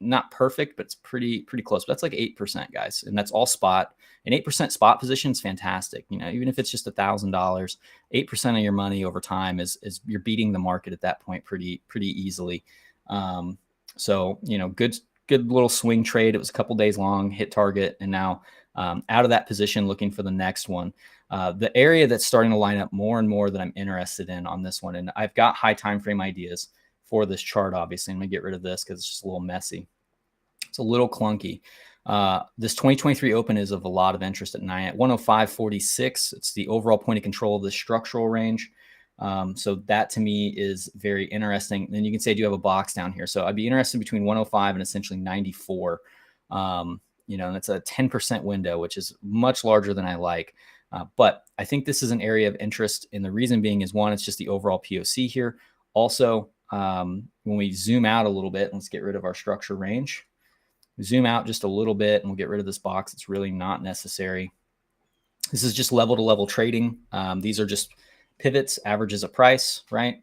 not perfect, but it's pretty close. But that's like 8%, guys. And that's all spot. An 8% spot position is fantastic. You know, even if it's just $1,000, 8% of your money over time is you're beating the market at that point pretty easily. So, you know, good little swing trade. It was a couple days long, hit target, and now out of that position looking for the next one. The area that's starting to line up more and more that I'm interested in on this one, and I've got high time frame ideas for this chart. Obviously, I'm gonna get rid of this because it's just a little messy. It's a little clunky. This 2023 open is of a lot of interest at 105.46. It's the overall point of control of the structural range. So that to me is very interesting. Then you can say, do you have a box down here? So I'd be interested between 105 and essentially 94. You know, and it's a 10% window, which is much larger than I like. But I think this is an area of interest. And the reason being is, one, it's just the overall POC here. Also, when we zoom out a little bit, let's get rid of our structure range. Zoom out just a little bit and we'll get rid of this box. It's really not necessary. This is just level to level trading. These are just pivots, averages of price, right?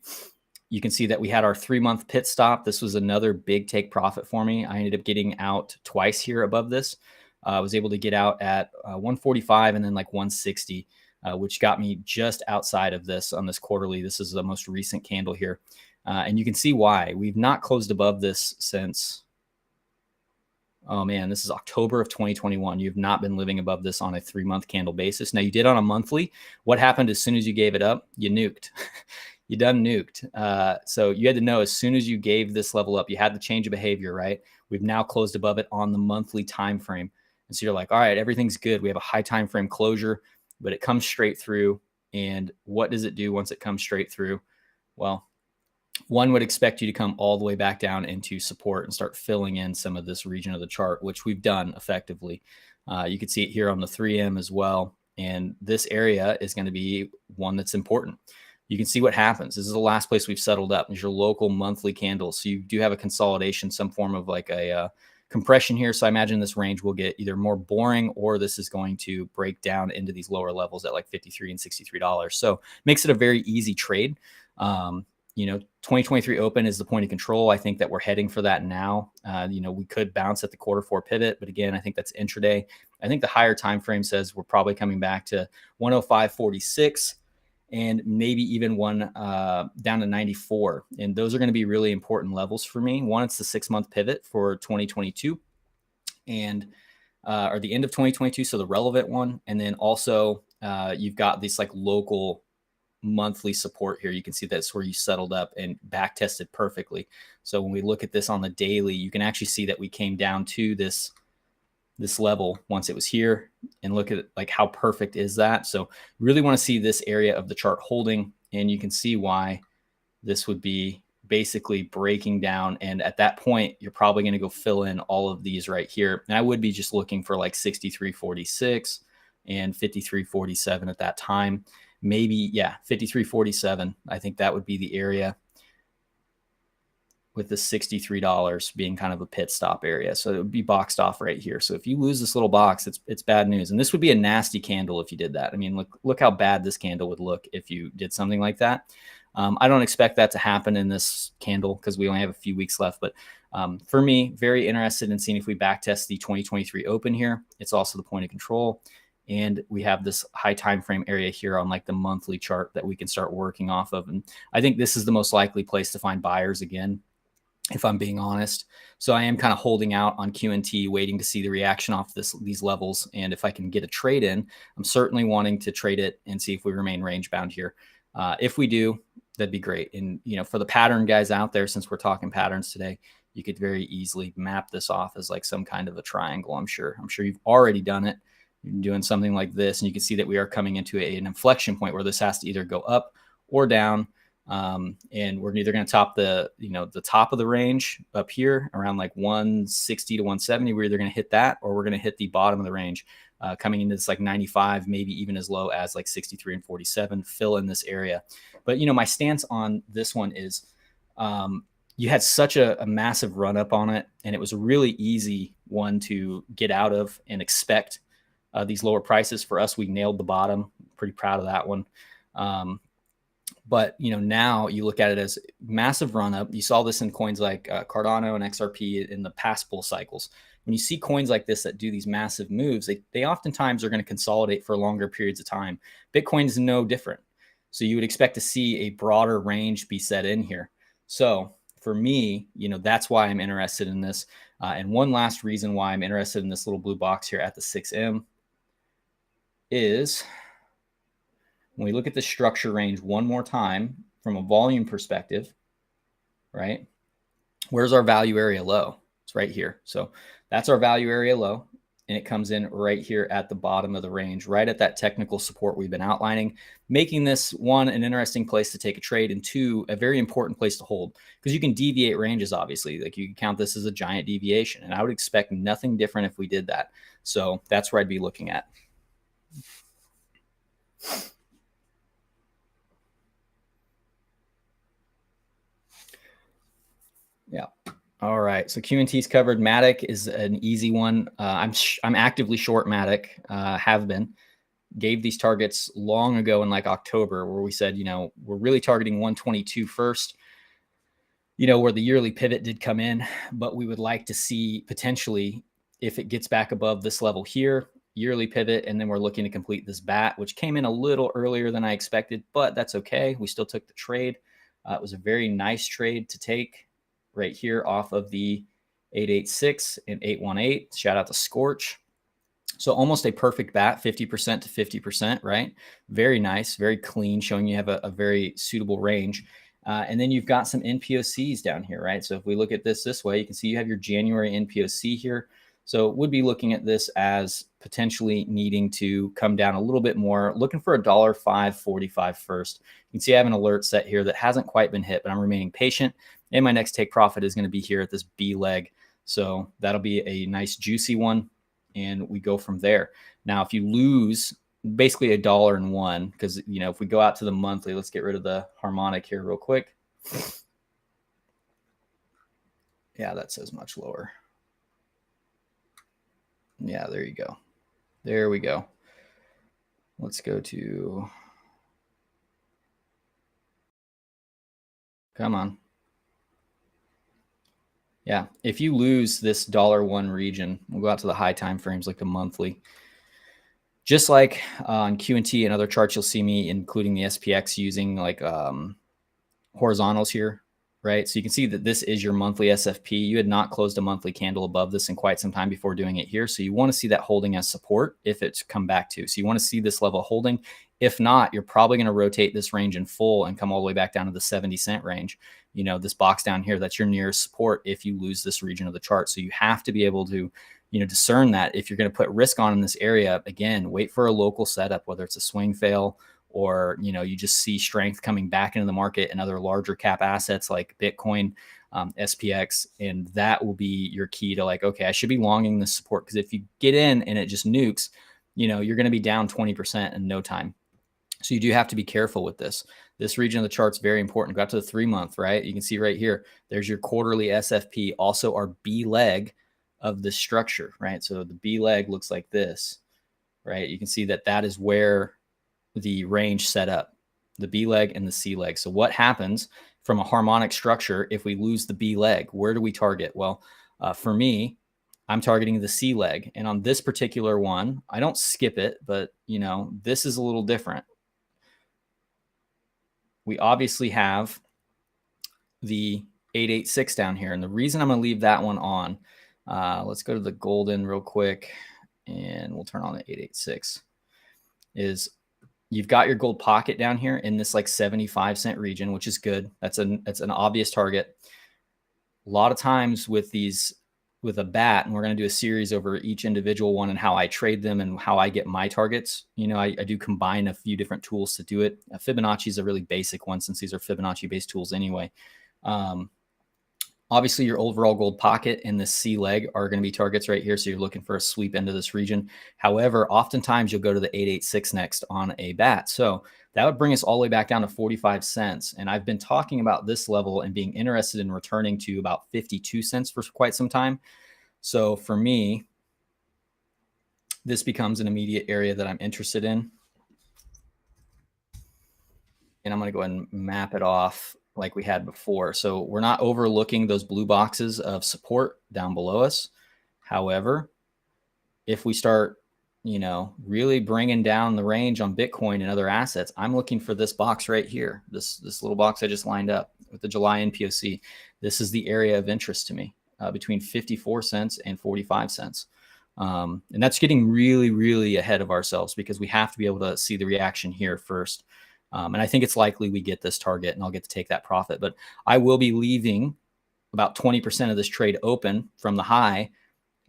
You can see that we had our 3-month pit stop. This was another big take profit for me. I ended up getting out twice here above this. I was able to get out at 145 and then like 160, which got me just outside of this on this quarterly. This is the most recent candle here. And you can see why. We've not closed above this since, oh man, this is October of 2021. You've not been living above this on a 3-month candle basis. Now you did on a monthly. What happened as soon as you gave it up? You nuked. You done nuked. So you had to know as soon as you gave this level up, you had to change of behavior, right? We've now closed above it on the monthly time frame. And so you're like, all right, everything's good. We have a high time frame closure, but it comes straight through. And what does it do once it comes straight through? Well, one would expect you to come all the way back down into support and start filling in some of this region of the chart, which we've done effectively. You can see it here on the 3M as well. And this area is going to be one that's important. You can see what happens. This is the last place we've settled up. There's your local monthly candles. So you do have a consolidation, some form of like a compression here. So I imagine this range will get either more boring or this is going to break down into these lower levels at like $53 and $63. So makes it a very easy trade. You know, 2023 open is the point of control. I think that we're heading for that now. You know, we could bounce at the Q4 pivot, but again, I think that's intraday. I think the higher time frame says we're probably coming back to 105.46 and maybe even one down to 94. And those are going to be really important levels for me. One, it's the 6-month pivot for 2022 and or the end of 2022, so the relevant one. And then also you've got this like local monthly support here. You can see that's where you settled up and back tested perfectly. So when we look at this on the daily, you can actually see that we came down to this level once it was here, and look at like how perfect is that. So really want to see this area of the chart holding, and you can see why this would be basically breaking down. And at that point, you're probably going to go fill in all of these right here. And I would be just looking for like 63.46, and 53.47 at that time. Maybe, yeah, 53.47. I think that would be the area, with the $63 being kind of a pit stop area. So it would be boxed off right here. So if you lose this little box, it's bad news. And this would be a nasty candle if you did that. I mean, look how bad this candle would look if you did something like that. I don't expect that to happen in this candle because we only have a few weeks left. But for me, very interested in seeing if we backtest the 2023 open here. It's also the point of control. And we have this high time frame area here on like the monthly chart that we can start working off of. And I think this is the most likely place to find buyers again, if I'm being honest. So I am kind of holding out on QNT, waiting to see the reaction off these levels. And if I can get a trade in, I'm certainly wanting to trade it and see if we remain range bound here. If we do, that'd be great. And, you know, for the pattern guys out there, since we're talking patterns today, you could very easily map this off as like some kind of a triangle. I'm sure you've already done it. You're doing something like this, and you can see that we are coming into an inflection point where this has to either go up or down. And we're either going to top the top of the range up here around like 160 to 170. We're either going to hit that, or we're going to hit the bottom of the range, coming into this like 95, maybe even as low as like 63 and 47, fill in this area. But, you know, my stance on this one is, you had such a massive run up on it, and it was a really easy one to get out of and expect these lower prices. For us, we nailed the bottom. Pretty proud of that one. But, you know, now you look at it as massive run up. You saw this in coins like Cardano and XRP in the past bull cycles. When you see coins like this that do these massive moves, they oftentimes are going to consolidate for longer periods of time. Bitcoin is no different. So you would expect to see a broader range be set in here. So for me, you know, that's why I'm interested in this. And one last reason why I'm interested in this little blue box here at the 6M is, when we look at the structure range one more time from a volume perspective, right? Where's our value area low? It's right here. So that's our value area low. And it comes in right here at the bottom of the range, right at that technical support we've been outlining, making this, one, an interesting place to take a trade, and two, a very important place to hold, because you can deviate ranges, obviously. Like, you can count this as a giant deviation, and I would expect nothing different if we did that. So that's where I'd be looking at. Yeah. All right. So QNT's covered. MATIC is an easy one. I'm actively short MATIC, have been. Gave these targets long ago in like October, where we said, you know, we're really targeting 122 first, you know, where the yearly pivot did come in, but we would like to see potentially, if it gets back above this level here, yearly pivot, and then we're looking to complete this bat, which came in a little earlier than I expected, but that's okay. We still took the trade. It was a very nice trade to take right here off of the 886 and 818. Shout out to Scorch. So almost a perfect bat, 50% to 50%, right? Very nice, very clean, showing you have a very suitable range. And then you've got some NPOCs down here, right? So if we look at this way, you can see you have your January NPOC here. So would be looking at this as potentially needing to come down a little bit more, looking for $5.45 first. You can see I have an alert set here that hasn't quite been hit, but I'm remaining patient. And my next take profit is going to be here at this B leg. So that'll be a nice juicy one. And we go from there. Now, if you lose basically $1.01, because, you know, if we go out to the monthly, let's get rid of the harmonic here real quick. Yeah, that says much lower. Yeah, there you go. There we go. Let's go to, come on. Yeah, if you lose this $1 region, we'll go out to the high time frames, like the monthly. Just like on QNT and other charts, you'll see me including the SPX using like horizontals here, right? So you can see that this is your monthly SFP. You had not closed a monthly candle above this in quite some time before doing it here. So you want to see that holding as support if it's come back to. So you want to see this level holding. If not, you're probably going to rotate this range in full and come all the way back down to the 70-cent range. You know, this box down here, that's your nearest support if you lose this region of the chart. So you have to be able to, you know, discern that. If you're going to put risk on in this area, again, wait for a local setup, whether it's a swing fail or, you know, you just see strength coming back into the market and other larger cap assets like Bitcoin, SPX, and that will be your key to like, okay, I should be longing this support, because if you get in and it just nukes, you know, you're going to be down 20% in no time. So you do have to be careful with this. This region of the chart's very important. Go out to the 3-month, right? You can see right here, there's your quarterly SFP, also our B leg of the structure, right? So the B leg looks like this, right? You can see that that is where the range set up, the B leg and the C leg. So what happens from a harmonic structure if we lose the B leg? Where do we target? Well, for me, I'm targeting the C leg. And on this particular one, I don't skip it, but you know, this is a little different. We obviously have the 886 down here. And the reason I'm going to leave that one on, let's go to the golden real quick and we'll turn on the 886, is you've got your gold pocket down here in this like 75-cent region, which is good. That's an obvious target. A lot of times with these, with a bat, and we're going to do a series over each individual one and how I trade them and how I get my targets. You know, I do combine a few different tools to do it. Fibonacci is a really basic one since these are Fibonacci based tools anyway. Obviously your overall gold pocket and the C leg are going to be targets right here. So you're looking for a sweep into this region. However, oftentimes you'll go to the 886 next on a bat. So that would bring us all the way back down to 45 cents. And I've been talking about this level and being interested in returning to about 52 cents for quite some time. So for me, this becomes an immediate area that I'm interested in. And I'm going to go ahead and map it off like we had before. So we're not overlooking those blue boxes of support down below us. However, if we start, you know, really bringing down the range on Bitcoin and other assets, I'm looking for this box right here, this little box I just lined up with the July NPOC. This is the area of interest to me, between 54 cents and 45 cents. And that's getting really, really ahead of ourselves because we have to be able to see the reaction here first. And I think it's likely we get this target and I'll get to take that profit. But I will be leaving about 20% of this trade open from the high,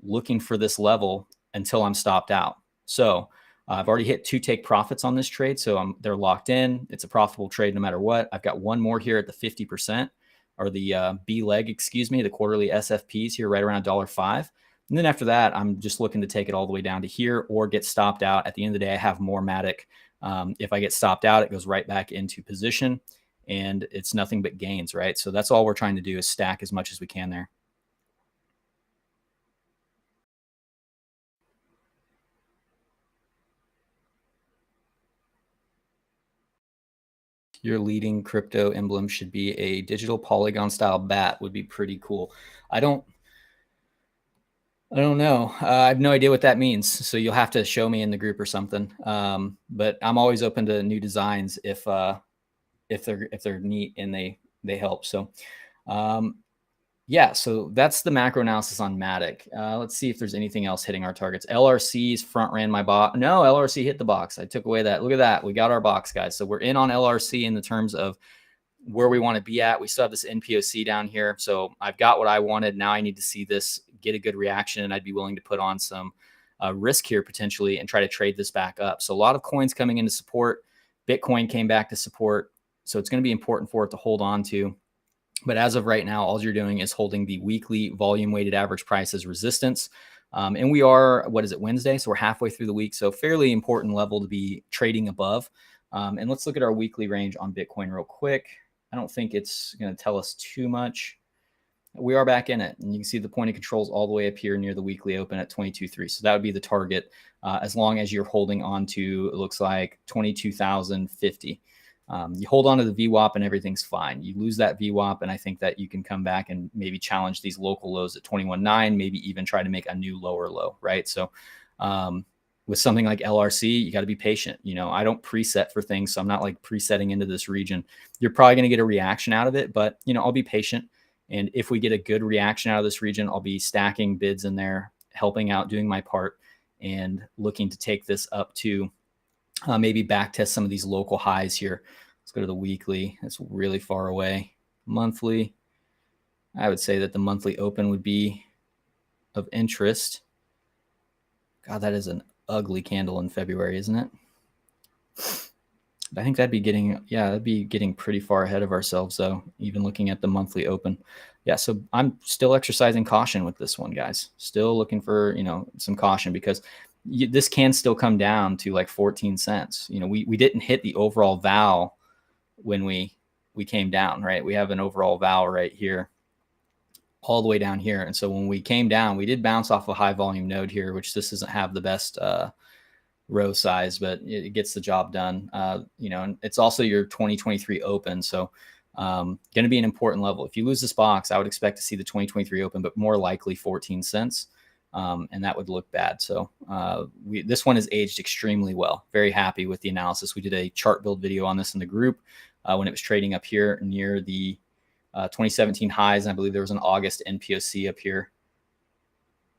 looking for this level until I'm stopped out. So I've already hit 2 take profits on this trade. So they're locked in. It's a profitable trade no matter what. I've got one more here at the 50% or the B leg, excuse me, the quarterly SFPs here right around $1.05. And then after that, I'm just looking to take it all the way down to here or get stopped out. At the end of the day, I have more MATIC. If I get stopped out, it goes right back into position and it's nothing but gains, right? So that's all we're trying to do is stack as much as we can there. Your leading crypto emblem should be a digital polygon style bat would be pretty cool. I don't know. I have no idea what that means. So you'll have to show me in the group or something. But I'm always open to new designs if they're neat and they help. So yeah, so that's the macro analysis on MATIC. Let's see if there's anything else hitting our targets. LRC's front ran my box. No, LRC hit the box. I took away that. Look at that. We got our box, guys. So we're in on LRC in the terms of where we want to be at. We still have this NPOC down here. So I've got what I wanted. Now I need to see this get a good reaction, and I'd be willing to put on some risk here potentially and try to trade this back up. So a lot of coins coming into support. Bitcoin came back to support. So it's going to be important for it to hold on to. But as of right now, all you're doing is holding the weekly volume weighted average price as resistance. And we are, what is it, Wednesday? So we're halfway through the week. So fairly important level to be trading above. And let's look at our weekly range on Bitcoin real quick. I don't think it's going to tell us too much. We are back in it. And you can see the point of controls all the way up here near the weekly open at 22.3. So that would be the target as long as you're holding on to, it looks like 22,050. You hold on to the VWAP and everything's fine. You lose that VWAP and I think that you can come back and maybe challenge these local lows at 21.9, maybe even try to make a new lower low, right? So with something like LRC, you got to be patient. You know, I don't preset for things, so I'm not like presetting into this region. You're probably going to get a reaction out of it, but you know, I'll be patient. And if we get a good reaction out of this region, I'll be stacking bids in there, helping out, doing my part, and looking to take this up to maybe back test some of these local highs here. Let's go to the weekly. That's really far away. Monthly, I would say that the monthly open would be of interest. God, that is an ugly candle in February, isn't it? I think that'd be getting pretty far ahead of ourselves though, even looking at the monthly open. Yeah, so I'm still exercising caution with this one, guys. Still looking for, you know, some caution because this can still come down to like 14 cents. You know, we didn't hit the overall val when we came down, right? We have an overall val right here, all the way down here. And so when we came down, we did bounce off a high volume node here, which this doesn't have the best row size, but it gets the job done. You know, and it's also your 2023 open. So going to be an important level. If you lose this box, I would expect to see the 2023 open, but more likely 14 cents. And that would look bad. So this one is aged extremely well. Very happy with the analysis. We did a chart build video on this in the group when it was trading up here near the 2017 highs. And I believe there was an August NPOC up here.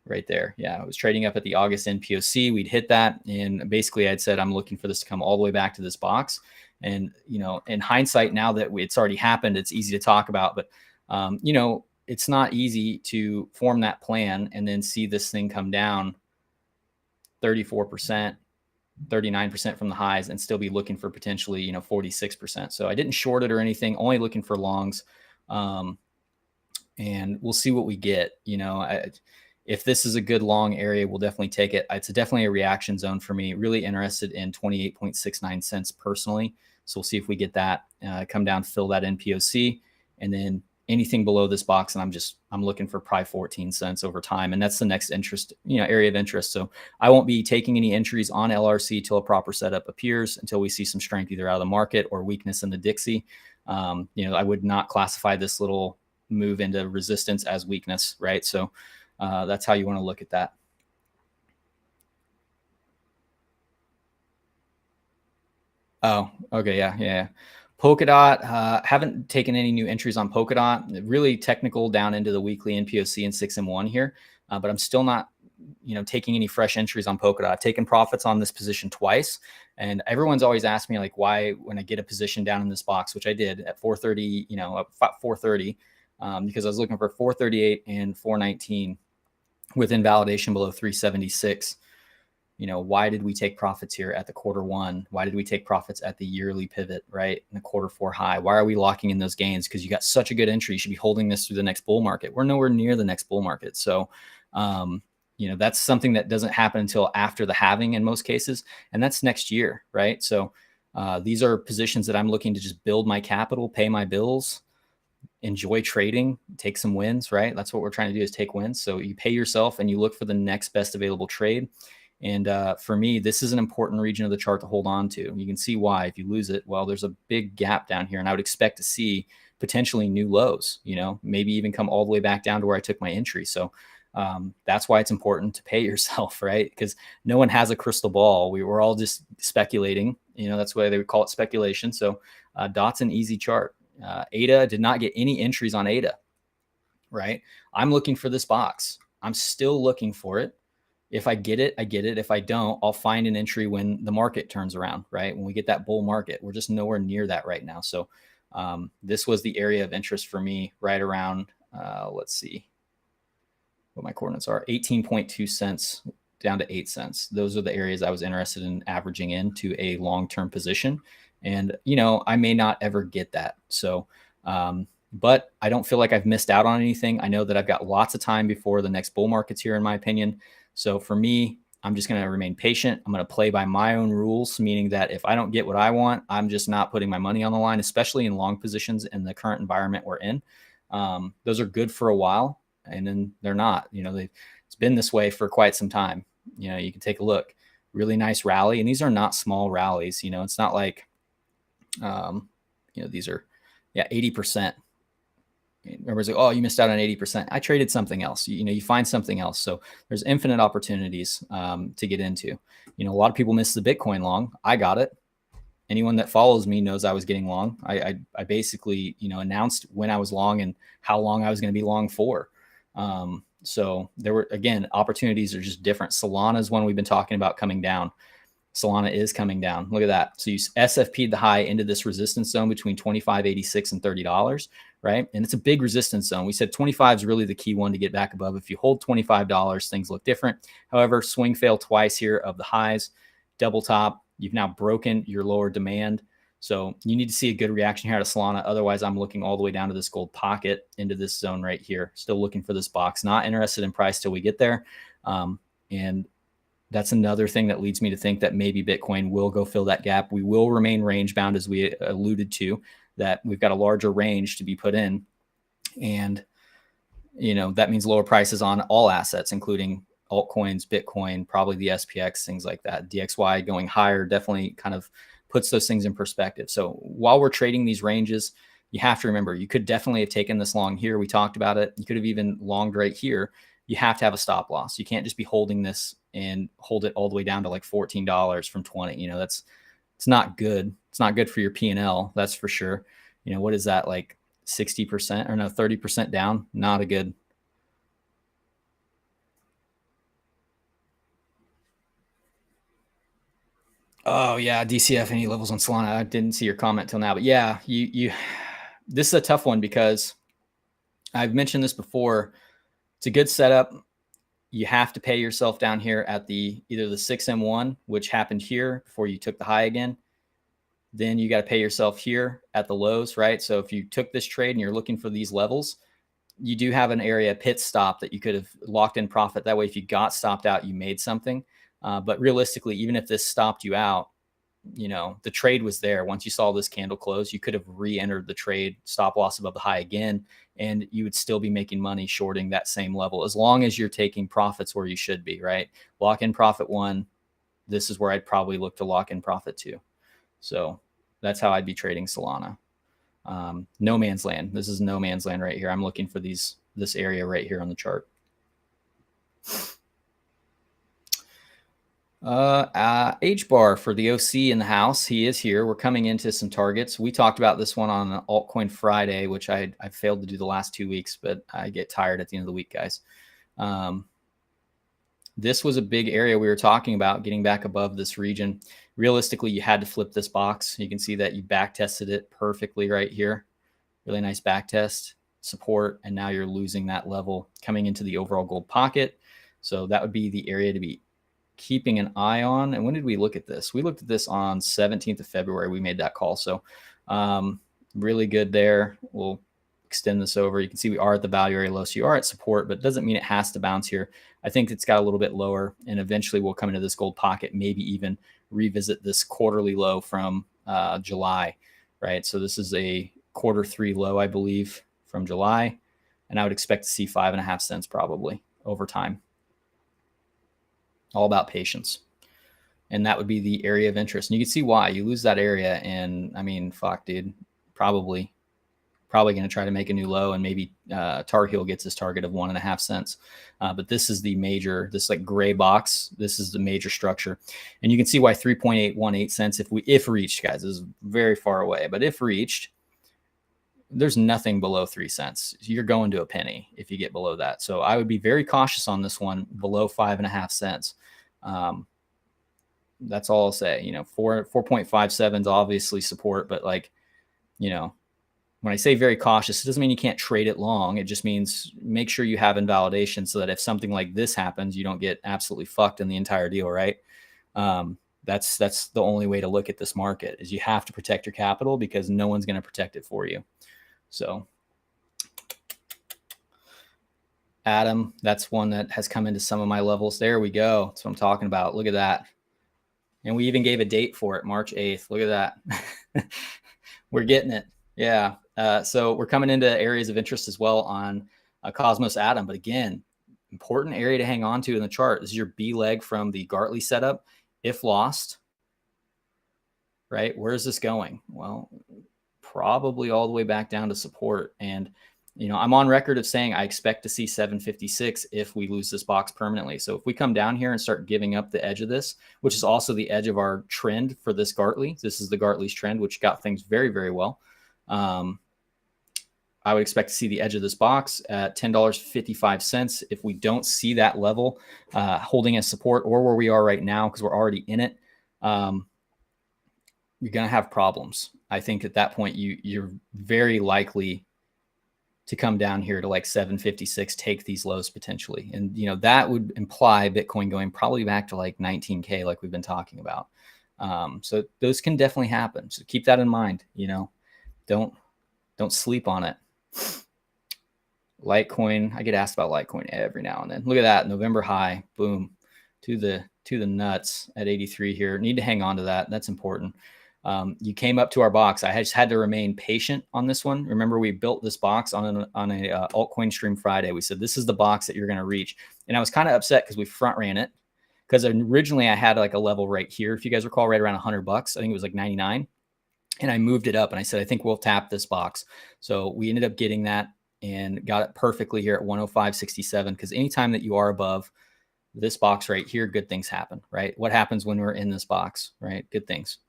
Right there. Yeah, it was trading up at the August NPOC. We'd hit that. And basically I'd said, I'm looking for this to come all the way back to this box. And, you know, in hindsight, now that it's already happened, it's easy to talk about. But, you know, it's not easy to form that plan and then see this thing come down 34%, 39% from the highs and still be looking for potentially, you know, 46%. So I didn't short it or anything, only looking for longs. And we'll see what we get. You know, if this is a good long area, we'll definitely take it. It's definitely a reaction zone for me. Really interested in 28.69 cents personally. So we'll see if we get that, come down, fill that NPOC, and then anything below this box. And I'm looking for probably 14 cents over time. And that's the next interest, you know, area of interest. So I won't be taking any entries on LRC till a proper setup appears, until we see some strength either out of the market or weakness in the Dixie. You know, I would not classify this little move into resistance as weakness, right? So that's how you want to look at that. Oh, okay. Yeah. Polkadot, haven't taken any new entries on Polkadot. Really technical down into the weekly NPOC and 6M1 here, but I'm still not, you know, taking any fresh entries on Polkadot. I've taken profits on this position twice, and everyone's always asked me like, why, when I get a position down in this box, which I did at 430, you know, 430, because I was looking for 438 and 419 with invalidation below 376. You know, why did we take profits here at the Q1? Why did we take profits at the yearly pivot, right? In the Q4 high? Why are we locking in those gains? Because you got such a good entry. You should be holding this through the next bull market. We're nowhere near the next bull market. So, you know, that's something that doesn't happen until after the halving in most cases. And that's next year, right? So these are positions that I'm looking to just build my capital, pay my bills, enjoy trading, take some wins, right? That's what we're trying to do, is take wins. So you pay yourself and you look for the next best available trade. And for me, this is an important region of the chart to hold on to. You can see why. If you lose it, well, there's a big gap down here, and I would expect to see potentially new lows, you know, maybe even come all the way back down to where I took my entry. So that's why it's important to pay yourself, right? Because no one has a crystal ball. We were all just speculating, you know, that's why they would call it speculation. So DOT's an easy chart. ADA, did not get any entries on ADA, right? I'm looking for this box. I'm still looking for it. If I get it, I get it. If I don't, I'll find an entry when the market turns around, right? When we get that bull market, we're just nowhere near that right now. So this was the area of interest for me right around, let's see what my coordinates are, 18.2 cents down to 8 cents. Those are the areas I was interested in averaging into a long-term position. And, you know, I may not ever get that. So, but I don't feel like I've missed out on anything. I know that I've got lots of time before the next bull market's here, in my opinion. So for me, I'm just going to remain patient. I'm going to play by my own rules, meaning that if I don't get what I want, I'm just not putting my money on the line, especially in long positions in the current environment we're in. Those are good for a while, and then they're not. You know, it's been this way for quite some time. You know, you can take a look. Really nice rally, and these are not small rallies. You know, it's not like, you know, these are, 80%. Everybody's like, oh, you missed out on 80%. I traded something else. You know, you find something else. So there's infinite opportunities to get into. You know, a lot of people miss the Bitcoin long. I got it. Anyone that follows me knows I was getting long. I basically, you know, announced when I was long and how long I was going to be long for. So there were, again, opportunities are just different. Solana is one we've been talking about coming down. Solana is coming down. Look at that. So you SFP'd the high into this resistance zone between $25.86 and $30, right? And it's a big resistance zone. We said 25 is really the key one to get back above. If you hold $25, things look different. However, swing fail twice here of the highs, double top. You've now broken your lower demand. So you need to see a good reaction here out of Solana. Otherwise, I'm looking all the way down to this gold pocket into this zone right here. Still looking for this box. Not interested in price till we get there. And That's another thing that leads me to think that maybe Bitcoin will go fill that gap. We will remain range bound, as we alluded to, that we've got a larger range to be put in. And, that means lower prices on all assets, including altcoins, Bitcoin, probably the SPX, things like that. DXY going higher definitely kind of puts those things in perspective. So while we're trading these ranges, you have to remember, you could definitely have taken this long here. We talked about it. You could have even longed right here. You have to have a stop loss. You can't just be holding this and hold it all the way down to like $14 from 20. It's not good. It's not good for your P&L. That's for sure. What is that, like 60% or no, 30% down? Not a good. Oh yeah, DCF, any levels on Solana? I didn't see your comment till now, but yeah, this is a tough one because I've mentioned this before. It's a good setup. You have to pay yourself down here at either the 6M1, which happened here before you took the high again. Then you got to pay yourself here at the lows, right? So if you took this trade and you're looking for these levels, you do have an area pit stop that you could have locked in profit. That way, if you got stopped out, you made something. But realistically, even if this stopped you out, the trade was there. Once you saw this candle close, you could have re-entered the trade, stop loss above the high again, and you would still be making money shorting that same level, as long as you're taking profits where you should be, right? Lock in profit 1. This is where I'd probably look to lock in profit 2. So that's how I'd be trading Solana. No man's land. This is no man's land right here. I'm looking for this area right here on the chart. H-bar for the OC in the house. He is here. We're coming into some targets. We talked about this one on Altcoin Friday, which I failed to do the last 2 weeks, but I get tired at the end of the week, guys. This was a big area we were talking about, getting back above this region. Realistically, you had to flip this box. You can see that you back tested it perfectly right here. Really nice back test, support, and now you're losing that level coming into the overall gold pocket. So that would be the area to be keeping an eye on. And when did we look at this? We looked at this on 17th of February. We made that call. So really good there. We'll extend this over. You can see we are at the value area low. So you are at support, but it doesn't mean it has to bounce here. I think it's got a little bit lower, and eventually we'll come into this gold pocket, maybe even revisit this quarterly low from July, right? So this is a Q3 low, I believe, from July. And I would expect to see 5.5 cents probably over time. All about patience. And that would be the area of interest. And you can see why. You lose that area, and I mean, fuck, dude, probably going to try to make a new low, and maybe Tar Heel gets his target of 1.5 cents. But this is the major, this like gray box, this is the major structure. And you can see why 3.818 cents, if reached, guys, is very far away. But if reached, there's nothing below 3 cents. You're going to a penny if you get below that. So I would be very cautious on this one below 5.5 cents. That's all I'll say. 4.57 is obviously support, but like, when I say very cautious, it doesn't mean you can't trade it long. It just means make sure you have invalidation so that if something like this happens, you don't get absolutely fucked in the entire deal, right? That's the only way to look at this market, is you have to protect your capital, because no one's going to protect it for you. So Adam, that's one that has come into some of my levels. There we go. That's what I'm talking about. Look at that. And we even gave a date for it, March 8th. Look at that. We're getting it. Yeah. So we're coming into areas of interest as well on Cosmos Atom. But again, important area to hang on to in the chart. This is your B leg from the Gartley setup. If lost, right? Where is this going? Well, probably all the way back down to support. And, I'm on record of saying I expect to see 756 if we lose this box permanently. So if we come down here and start giving up the edge of this, which is also the edge of our trend for this Gartley, this is the Gartley's trend, which got things very, very well. I would expect to see the edge of this box at $10.55. If we don't see that level holding as support, or where we are right now, because we're already in it, you're going to have problems. I think at that point, you're very likely to come down here to like 756, take these lows potentially. And, that would imply Bitcoin going probably back to like 19K, like we've been talking about. So those can definitely happen. So keep that in mind, don't sleep on it. Litecoin, I get asked about Litecoin every now and then. Look at that, November high, boom, to the to the nuts at 83 here. Need to hang on to that. That's important. You came up to our box. I just had to remain patient on this one. Remember, we built this box on a altcoin stream Friday. We said, this is the box that you're going to reach. And I was kind of upset because we front ran it, because originally I had like a level right here. If you guys recall, right around $100. I think it was like 99. And I moved it up and I said, I think we'll tap this box. So we ended up getting that and got it perfectly here at 105.67. Because anytime that you are above this box right here, good things happen, right? What happens when we're in this box, right? Good things.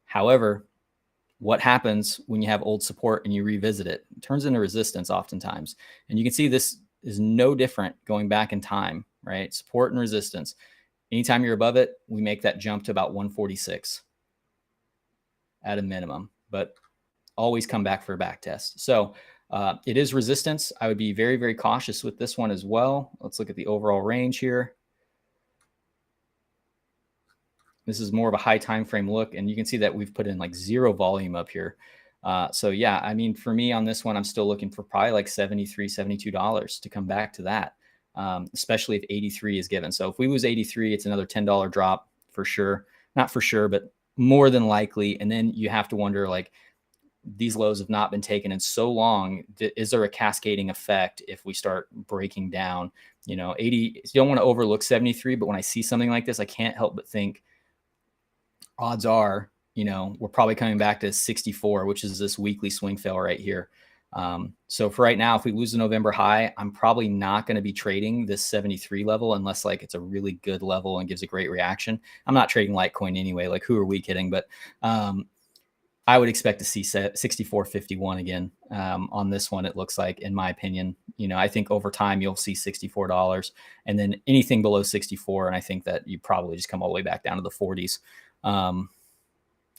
However, what happens when you have old support and you revisit it? It turns into resistance oftentimes. And you can see this is no different going back in time, right? Support and resistance. Anytime you're above it, we make that jump to about 146 at a minimum, but always come back for a back test. So it is resistance. I would be very, very cautious with this one as well. Let's look at the overall range here. This is more of a high time frame look, and you can see that we've put in like zero volume up here. So yeah, I mean, for me on this one, I'm still looking for probably like $73, $72 to come back to that, especially if 83 is given. So if we lose 83, it's another $10 drop for sure. Not for sure, but more than likely. And then you have to wonder, like, these lows have not been taken in so long. Is there a cascading effect if we start breaking down? 80, you don't want to overlook 73, but when I see something like this, I can't help but think, odds are, we're probably coming back to 64, which is this weekly swing fail right here. So for right now, if we lose the November high, I'm probably not going to be trading this 73 level unless like it's a really good level and gives a great reaction. I'm not trading Litecoin anyway. Like, who are we kidding? But I would expect to see 64.51 again on this one. It looks like, in my opinion, I think over time you'll see $64 and then anything below 64. And I think that you probably just come all the way back down to the 40s.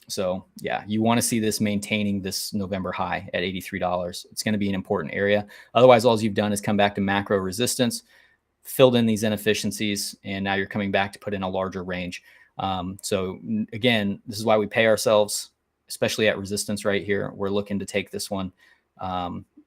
So yeah, you want to see this maintaining this November high at $83. It's going to be an important area. Otherwise, all you've done is come back to macro resistance, filled in these inefficiencies, and now you're coming back to put in a larger range. So again, this is why we pay ourselves, especially at resistance right here. We're looking to take this one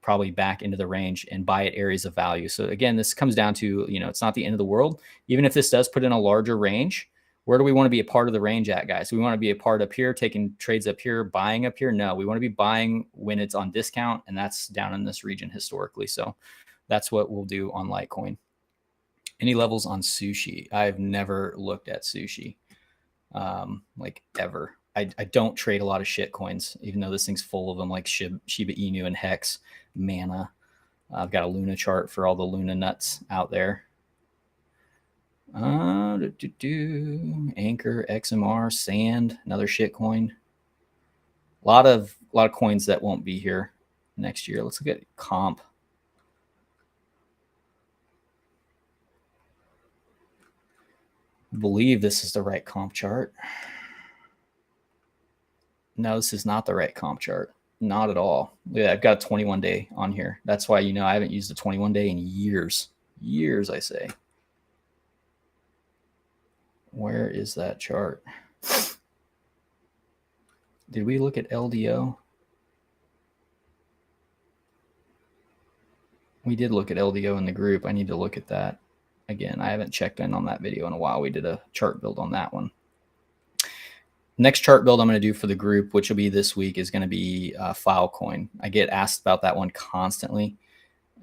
probably back into the range and buy at areas of value. So again, this comes down to, it's not the end of the world. Even if this does put in a larger range, where do we want to be a part of the range at, guys? We want to be a part up here, taking trades up here, buying up here? No, we want to be buying when it's on discount, and that's down in this region historically. So that's what we'll do on Litecoin. Any levels on sushi? I've never looked at sushi, like ever. I don't trade a lot of shit coins, even though this thing's full of them, like Shiba Inu and Hex, Mana. I've got a Luna chart for all the Luna nuts out there. Anchor, XMR, Sand, another shit coin. A lot of coins that won't be here next year. Let's look at comp. I believe this is the right comp chart. No, this is not the right comp chart. Not at all. Yeah, I've got a 21-day on here. That's why, I haven't used a 21-day in years. Years, I say. Where is that chart? Did we look at LDO? We did look at LDO in the group. I need to look at that again. I haven't checked in on that video in a while. We did a chart build on that one. Next chart build I'm going to do for the group, which will be this week, is going to be Filecoin. I get asked about that one constantly.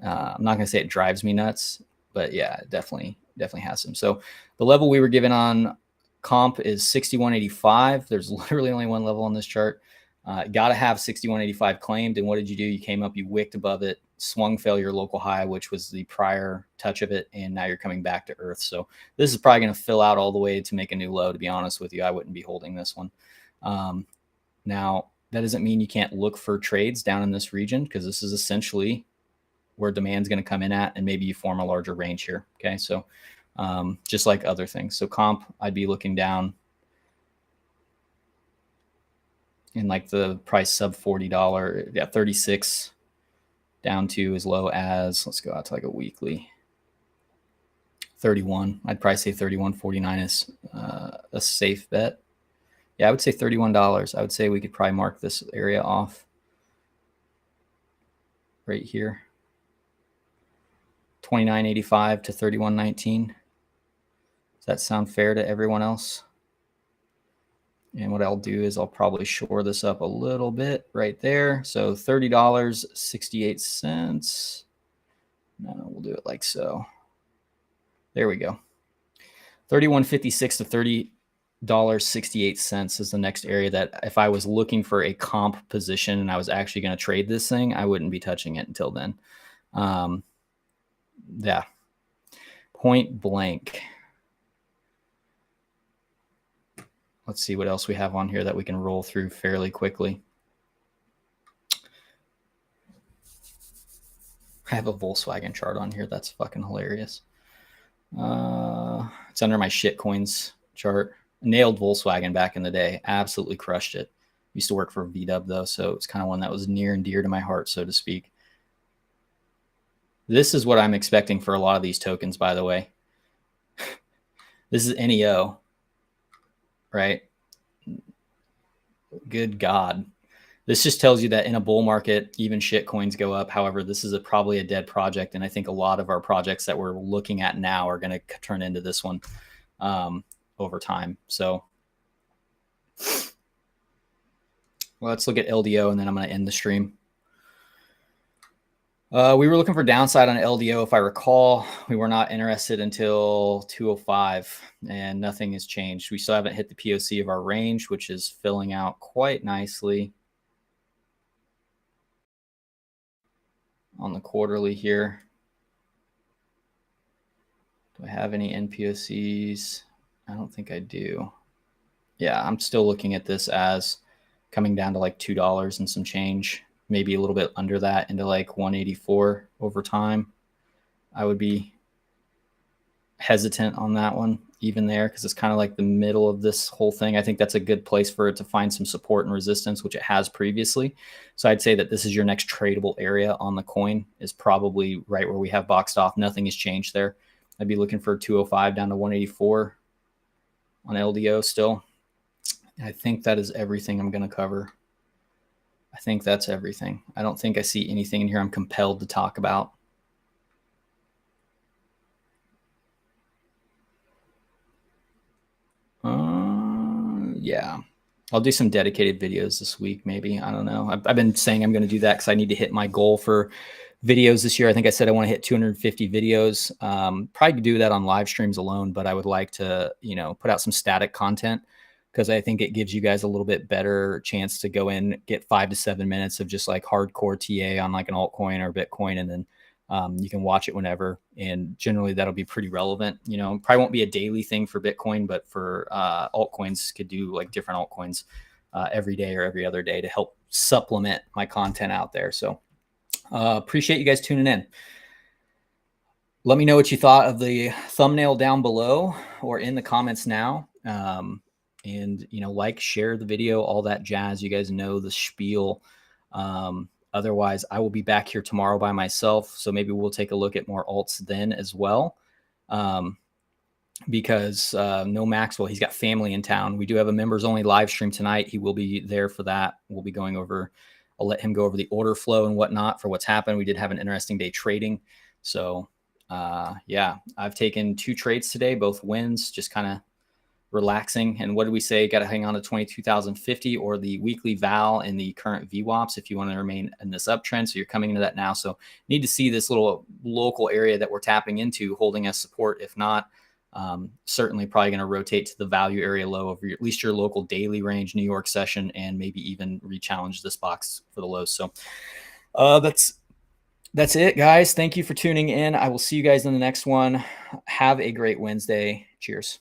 I'm not going to say it drives me nuts, but yeah, it definitely has some. So the level we were given on comp is 61.85. There's literally only one level on this chart. Got to have 61.85 claimed. And what did you do? You came up, you wicked above it, swung failure local high, which was the prior touch of it. And now you're coming back to earth. So this is probably going to fill out all the way to make a new low. To be honest with you, I wouldn't be holding this one. Now, that doesn't mean you can't look for trades down in this region, because this is essentially where demand's going to come in at, and maybe you form a larger range here. Okay. So just like other things. So comp, I'd be looking down in like the price sub $40, yeah, 36 down to as low as, let's go out to like a weekly 31. I'd probably say 31.49 is a safe bet. Yeah, I would say $31. I would say we could probably mark this area off right here. 29.85 to 31.19. Does that sound fair to everyone else? And what I'll do is I'll probably shore this up a little bit right there. So $30.68. No, we'll do it like so. There we go. 31.56 to $30.68 is the next area that if I was looking for a comp position and I was actually going to trade this thing, I wouldn't be touching it until then. Yeah. Point blank. Let's see what else we have on here that we can roll through fairly quickly. I have a Volkswagen chart on here. That's fucking hilarious. It's under my shitcoins chart. Nailed Volkswagen back in the day. Absolutely crushed it. Used to work for VW though, so it's kind of one that was near and dear to my heart, so to speak. This is what I'm expecting for a lot of these tokens, by the way. This is NEO, right? Good God. This just tells you that in a bull market, even shit coins go up. However, this is probably a dead project. And I think a lot of our projects that we're looking at now are going to turn into this one over time. So let's look at LDO and then I'm going to end the stream. We were looking for downside on LDO. If I recall, we were not interested until 205 and nothing has changed. We still haven't hit the POC of our range, which is filling out quite nicely on the quarterly here. Do I have any NPOCs? I don't think I do. Yeah, I'm still looking at this as coming down to like $2 and some change, maybe a little bit under that into like 184 over time. I would be hesitant on that one even there because it's kind of like the middle of this whole thing. I think that's a good place for it to find some support and resistance, which it has previously. So I'd say that this is your next tradable area on the coin, is probably right where we have boxed off. Nothing has changed there. I'd be looking for 205 down to 184 on LDO still. And I think that is everything I'm going to cover. I think that's everything. I don't think I see anything in here I'm compelled to talk about. Yeah, I'll do some dedicated videos this week, maybe. I don't know. I've been saying I'm going to do that because I need to hit my goal for videos this year. I think I said I want to hit 250 videos. Probably do that on live streams alone, but I would like to, put out some static content because I think it gives you guys a little bit better chance to go in, get 5 to 7 minutes of just like hardcore TA on like an altcoin or Bitcoin, and then you can watch it whenever, and generally that'll be pretty relevant. Probably won't be a daily thing for Bitcoin, but for altcoins, could do like different altcoins every day or every other day to help supplement my content out there. So appreciate you guys tuning in. Let me know what you thought of the thumbnail down below or in the comments now. And like, share the video, all that jazz. You guys know the spiel. Otherwise, I will be back here tomorrow by myself. So maybe we'll take a look at more alts then as well. Because no Maxwell, he's got family in town. We do have a members only live stream tonight. He will be there for that. We'll be going over, I'll let him go over the order flow and whatnot for what's happened. We did have an interesting day trading. So yeah, I've taken 2 trades today, both wins, just kind of relaxing. And what did we say? Got to hang on to 22,050 or the weekly val in the current VWAPs if you want to remain in this uptrend. So you're coming into that now. So need to see this little local area that we're tapping into holding as support. If not, certainly probably going to rotate to the value area low of at least your local daily range, New York session, and maybe even re-challenge this box for the lows. So that's it, guys. Thank you for tuning in. I will see you guys in the next one. Have a great Wednesday. Cheers.